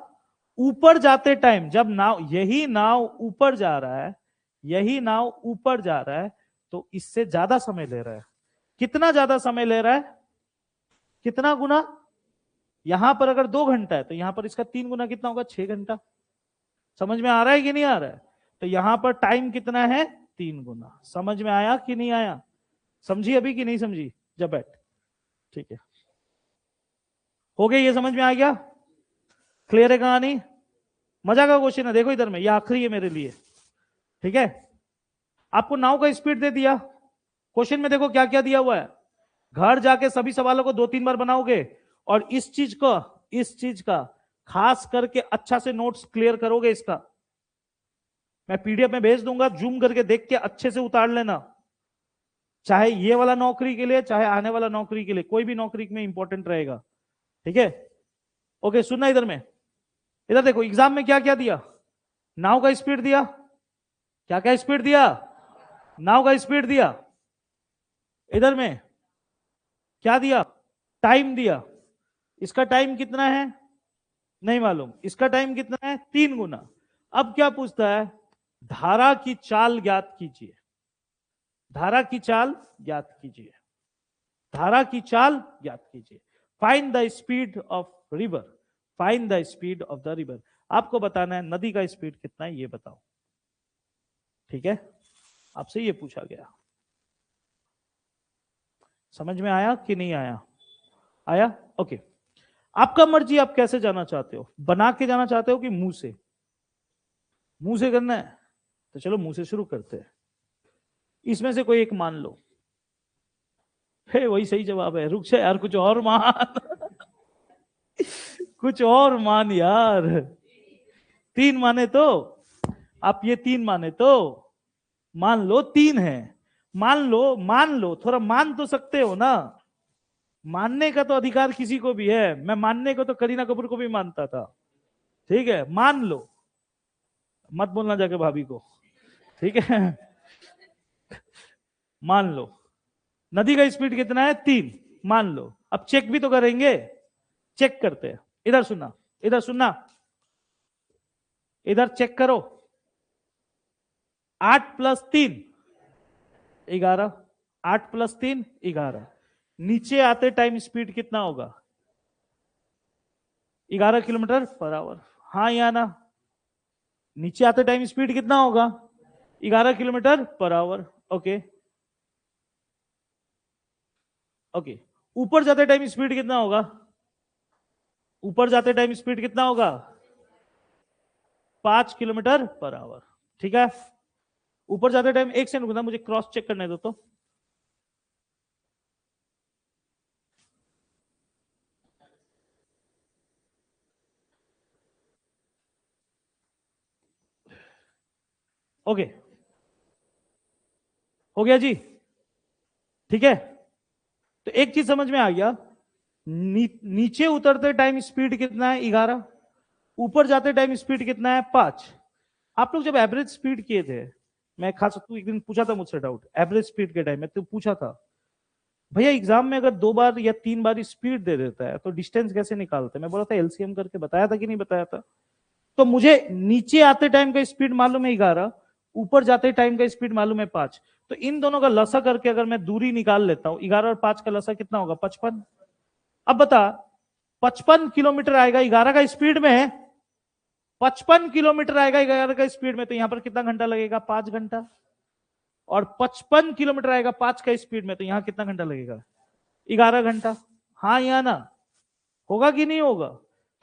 ऊपर जाते टाइम जब नाव, यही नाव ऊपर जा रहा है, यही नाव ऊपर जा रहा है, तो इससे ज्यादा समय ले रहा है। कितना ज्यादा समय ले रहा है, कितना गुना? यहां पर अगर 2 घंटा है तो यहां पर इसका 3 गुना कितना होगा, 6 घंटा। समझ में आ रहा है कि नहीं आ रहा है? तो यहां पर टाइम कितना है, 3 गुना। समझ में आया कि नहीं आया? समझी अभी कि नहीं समझी? जब बैठ, ठीक है, हो गया, ये समझ में आ गया? क्लियर है कहानी? मजा का क्वेश्चन है, देखो इधर में, ये आखिरी है मेरे लिए। ठीक है, आपको नाव का स्पीड दे दिया, क्वेश्चन में देखो क्या क्या दिया हुआ है। घर जाके सभी सवालों को 2-3 बार बनाओगे और इस चीज का खास करके अच्छा से नोट्स क्लियर करोगे। इसका मैं पीडीएफ में भेज दूंगा, जूम करके देख के अच्छे से उतार लेना, चाहे ये वाला नौकरी के लिए चाहे आने वाला नौकरी के लिए, कोई भी नौकरी में इंपॉर्टेंट रहेगा। ठीक है, ओके। सुनना इधर में, इधर देखो एग्जाम में क्या क्या दिया। नाव का स्पीड दिया, क्या क्या स्पीड दिया, नाव का स्पीड दिया। इधर में क्या दिया, टाइम दिया। इसका टाइम कितना है नहीं मालूम, इसका टाइम कितना है 3 गुना। अब क्या पूछता है, धारा की चाल ज्ञात कीजिए, धारा की चाल ज्ञात कीजिए, धारा की चाल ज्ञात कीजिए। Find the speed of river, find the speed of the river. आपको बताना है नदी का स्पीड कितना है, ये बताओ। ठीक है, आपसे ये पूछा गया। समझ में आया कि नहीं आया? आया, ओके। आपका मर्जी, आप कैसे जाना चाहते हो, बना के जाना चाहते हो कि मुंह से? मुंह से करना है तो चलो मुंह से शुरू करते हैं। इसमें से कोई एक मान लो। हे, वही सही जवाब है। रुक जा यार, कुछ और मान कुछ और मान यार। 3 माने तो, आप ये 3 माने तो मान लो 3 है। मान लो, थोड़ा मान तो सकते हो ना। मानने का तो अधिकार किसी को भी है। मैं मानने को तो करीना कपूर को भी मानता था। ठीक है, मान लो, मत बोलना जाके भाभी को। ठीक है मान लो नदी का स्पीड कितना है 3, मान लो। अब चेक भी तो करेंगे, चेक करते हैं। इधर सुनना, इधर सुनना, इधर चेक करो। 8 + 3 11, 8 + 3 11। नीचे आते टाइम स्पीड कितना होगा? 11 किलोमीटर/आवर। हाँ या ना? नीचे आते टाइम स्पीड कितना होगा? 11 किलोमीटर/आवर। Okay, okay. ऊपर जाते टाइम स्पीड कितना होगा? ऊपर जाते टाइम स्पीड कितना होगा? 5 किलोमीटर/आवर। ठीक है, ऊपर जाते टाइम, एक सेकंड रुकना, मुझे क्रॉस चेक करने दो तो। ओके, हो गया जी। ठीक है, तो एक चीज समझ में आ गया। नीचे उतरते टाइम स्पीड कितना है? 11। ऊपर जाते टाइम स्पीड कितना है? 5। आप लोग जब एवरेज स्पीड किए थे, मैं खास तू एक दिन पूछा था मुझसे डाउट एवरेज स्पीड के टाइम में, तो पूछा था भैया एग्जाम में अगर 2 बार या 3 बार स्पीड दे देता है तो डिस्टेंस कैसे निकालते हैं? मैं बोला था एलसीएम करके, बताया था कि नहीं बताया था? तो मुझे नीचे आते टाइम का स्पीड मालूम है 11, ऊपर जाते टाइम का स्पीड मालूम है 5। तो इन दोनों का लसा करके अगर मैं दूरी निकाल लेता हूं, 11 और 5 का लसा कितना होगा? 55। अब बता, 55 किलोमीटर आएगा 11 का स्पीड में, 55 किलोमीटर आएगा 11 का स्पीड में, तो यहां पर कितना घंटा लगेगा? 5 घंटा। और 55 किलोमीटर आएगा 5 का स्पीड में, तो यहां कितना घंटा लगेगा? 11 घंटा। हाँ या ना? होगा कि नहीं होगा?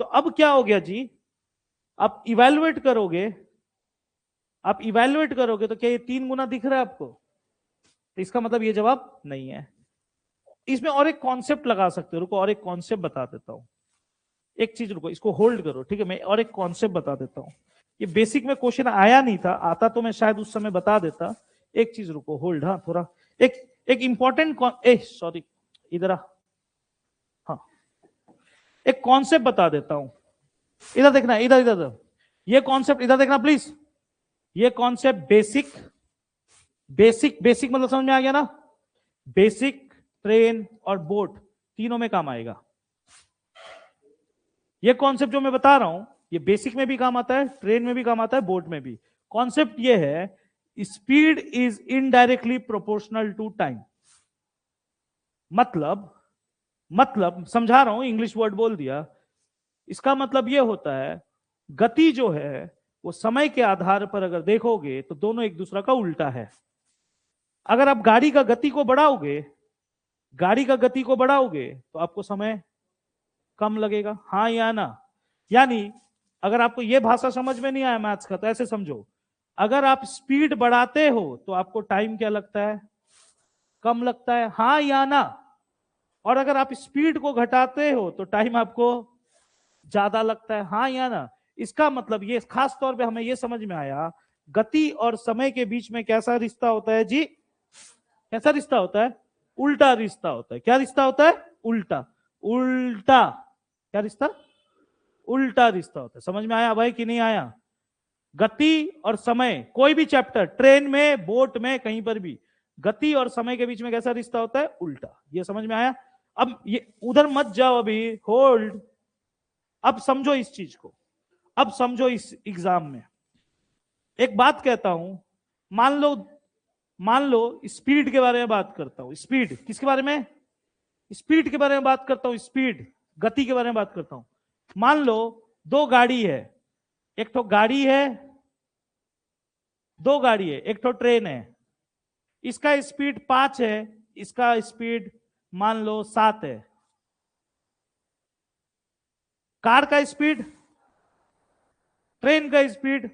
तो अब क्या हो गया जी, आप इवेलुएट करोगे, आप इवेलुएट करोगे तो क्या ये 3 गुना दिख रहा है आपको? तो इसका मतलब ये जवाब नहीं है। इसमें और एक कॉन्सेप्ट लगा सकते हो, रुको और एक कॉन्सेप्ट बता देता हूं। एक चीज रुको, इसको होल्ड करो, ठीक है? मैं और एक कॉन्सेप्ट बता देता हूं। ये बेसिक में क्वेश्चन आया नहीं था, आता तो मैं शायद उस समय बता देता। एक चीज रुको, होल्ड। हाँ, थोड़ा एक एक इंपॉर्टेंट सॉरी, इधर आ। हाँ, एक कॉन्सेप्ट बता देता हूं। इधर देखना, इधर इधर, ये कॉन्सेप्ट इधर देखना प्लीज। ये कॉन्सेप्ट बेसिक, बेसिक बेसिक मतलब समझ में आ गया ना? बेसिक, ट्रेन और बोट तीनों में काम आएगा। ये कॉन्सेप्ट जो मैं बता रहा हूं, ये बेसिक में भी काम आता है, ट्रेन में भी काम आता है, बोट में भी। कॉन्सेप्ट ये है, speed is indirectly proportional to time. मतलब समझा रहा हूं, इंग्लिश वर्ड बोल दिया। इसका मतलब यह होता है, गति जो है वो समय के आधार पर अगर देखोगे तो दोनों एक दूसरा का उल्टा है। अगर आप गाड़ी का गति को बढ़ाओगे, गाड़ी का गति को बढ़ाओगे तो आपको समय कम लगेगा। हाँ या ना? यानी अगर आपको यह भाषा समझ में नहीं आया मैथ्स का, तो ऐसे समझो, अगर आप स्पीड बढ़ाते हो तो आपको टाइम क्या लगता है? कम लगता है, हाँ या ना? और अगर आप स्पीड को घटाते हो तो टाइम आपको ज्यादा लगता है, हाँ या ना? इसका मतलब ये खास तौर पे हमें ये समझ में आया गति और समय के बीच में कैसा रिश्ता होता है जी? कैसा रिश्ता होता है? उल्टा रिश्ता होता है। क्या रिश्ता होता है? उल्टा। उल्टा क्या रिश्ता? उल्टा रिश्ता होता है। समझ में आया भाई कि नहीं आया? गति और समय, कोई भी चैप्टर, ट्रेन में, बोट में, कहीं पर भी गति और समय के बीच में कैसा रिश्ता होता है? उल्टा। ये समझ में आया? अब ये उधर मत जाओ अभी, होल्ड। अब समझो इस चीज को, अब समझो इस एग्जाम में। एक बात कहता हूं, मान लो स्पीड के बारे में बात करता हूं। स्पीड किसके बारे में? स्पीड के बारे में बात करता हूं। स्पीड, गति के बारे में बात करता हूं। मान लो दो गाड़ी है, एक तो गाड़ी है, दो गाड़ी है, एक तो ट्रेन है। इसका स्पीड 5 है, इसका स्पीड मान लो 7 है। कार का स्पीड, ट्रेन का स्पीड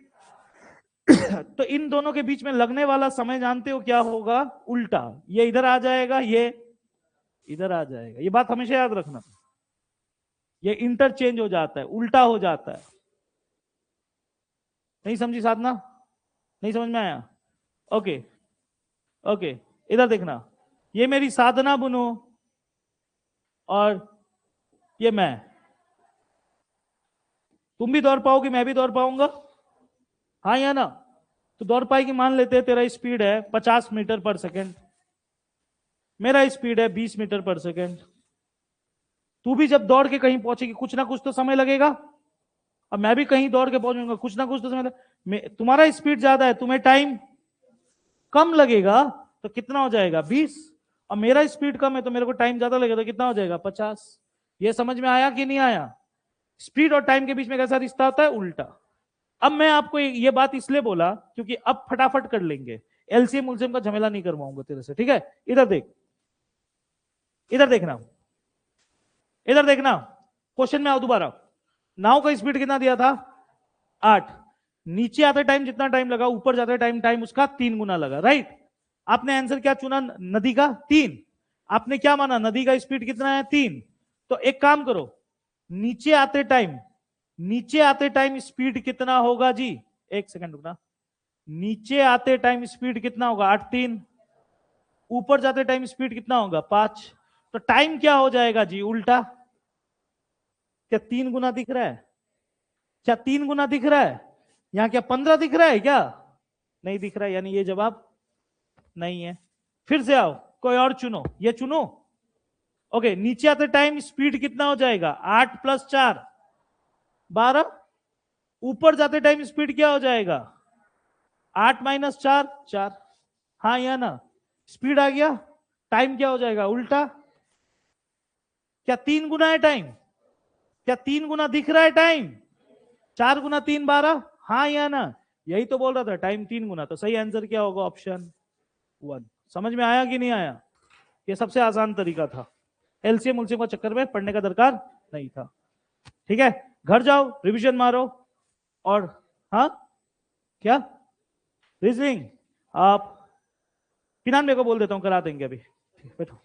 तो इन दोनों के बीच में लगने वाला समय जानते हो क्या होगा? उल्टा। ये इधर आ जाएगा, ये इधर आ जाएगा। ये बात हमेशा याद रखना, ये इंटरचेंज हो जाता है, उल्टा हो जाता है। नहीं समझी साधना? नहीं समझ में आया? ओके ओके, इधर देखना, ये मेरी साधना बुनो और ये मैं। तुम भी दौड़ पाओगे, मैं भी दौड़ पाऊंगा, हाँ या ना? तो दौड़ पाएगी। मान लेते हैं तेरा स्पीड है 50 मीटर पर सेकेंड, मेरा स्पीड है 20 मीटर पर सेकेंड। तू भी जब दौड़ के कहीं पहुंचेगी कुछ ना कुछ तो समय लगेगा। अब मैं भी कहीं दौड़ के पहुंचूंगा, कुछ ना कुछ तो समय तुम्हारा स्पीड ज्यादा है, तुम्हें टाइम कम लगेगा, तो कितना हो जाएगा? 20। और मेरा स्पीड कम है तो मेरे को टाइम ज्यादा लगेगा, तो कितना हो जाएगा? 50। ये समझ में आया कि नहीं आया? स्पीड और टाइम के बीच में कैसा रिश्ता होता है? उल्टा। अब मैं आपको ये बात इसलिए बोला क्योंकि अब फटाफट कर लेंगे, एलसीएम उलसीएम का झमेला नहीं करवाऊंगा तेरे से, ठीक है? इधर देख, इधर देखना, इधर देखना। क्वेश्चन में आओ दोबारा। नाव का स्पीड कितना दिया था? 8। नीचे आते टाइम जितना टाइम लगा, ऊपर जाते टाइम उसका 3 गुना लगा, राइट? आपने आंसर क्या चुना? नदी का 3। आपने क्या माना? नदी का स्पीड कितना है? 3। तो एक काम करो, नीचे आते टाइम स्पीड कितना होगा जी? एक सेकंड रुकना। नीचे आते टाइम स्पीड कितना होगा? 8 3। ऊपर जाते टाइम स्पीड कितना होगा? 5। तो टाइम क्या हो जाएगा जी? उल्टा। क्या 3 गुना दिख रहा है? क्या 3 गुना दिख रहा है? यहां क्या 15 दिख रहा है क्या? नहीं दिख रहा है, यानी ये जवाब नहीं है। फिर से आओ, कोई और चुनो, ये चुनो। ओके, नीचे आते टाइम स्पीड कितना हो जाएगा? 8 + 4 12। ऊपर जाते टाइम स्पीड क्या हो जाएगा? 8 - 4 4। हाँ या ना? स्पीड आ गया, टाइम क्या हो जाएगा? उल्टा। क्या 3 गुना है टाइम? क्या 3 गुना दिख रहा है टाइम? 4 गुना 3 12। हाँ या ना? यही तो बोल रहा था, टाइम 3 गुना। तो सही आंसर क्या होगा? ऑप्शन 1। समझ में आया कि नहीं आया? ये सबसे आसान तरीका था, एलसीएम उलसीएम का चक्कर में पढ़ने का दरकार नहीं था। ठीक है, घर जाओ, रिवीजन मारो। और हाँ, क्या रीजनिंग? आप फिनान मेरे को बोल देता हूं, करा देंगे अभी। बैठो।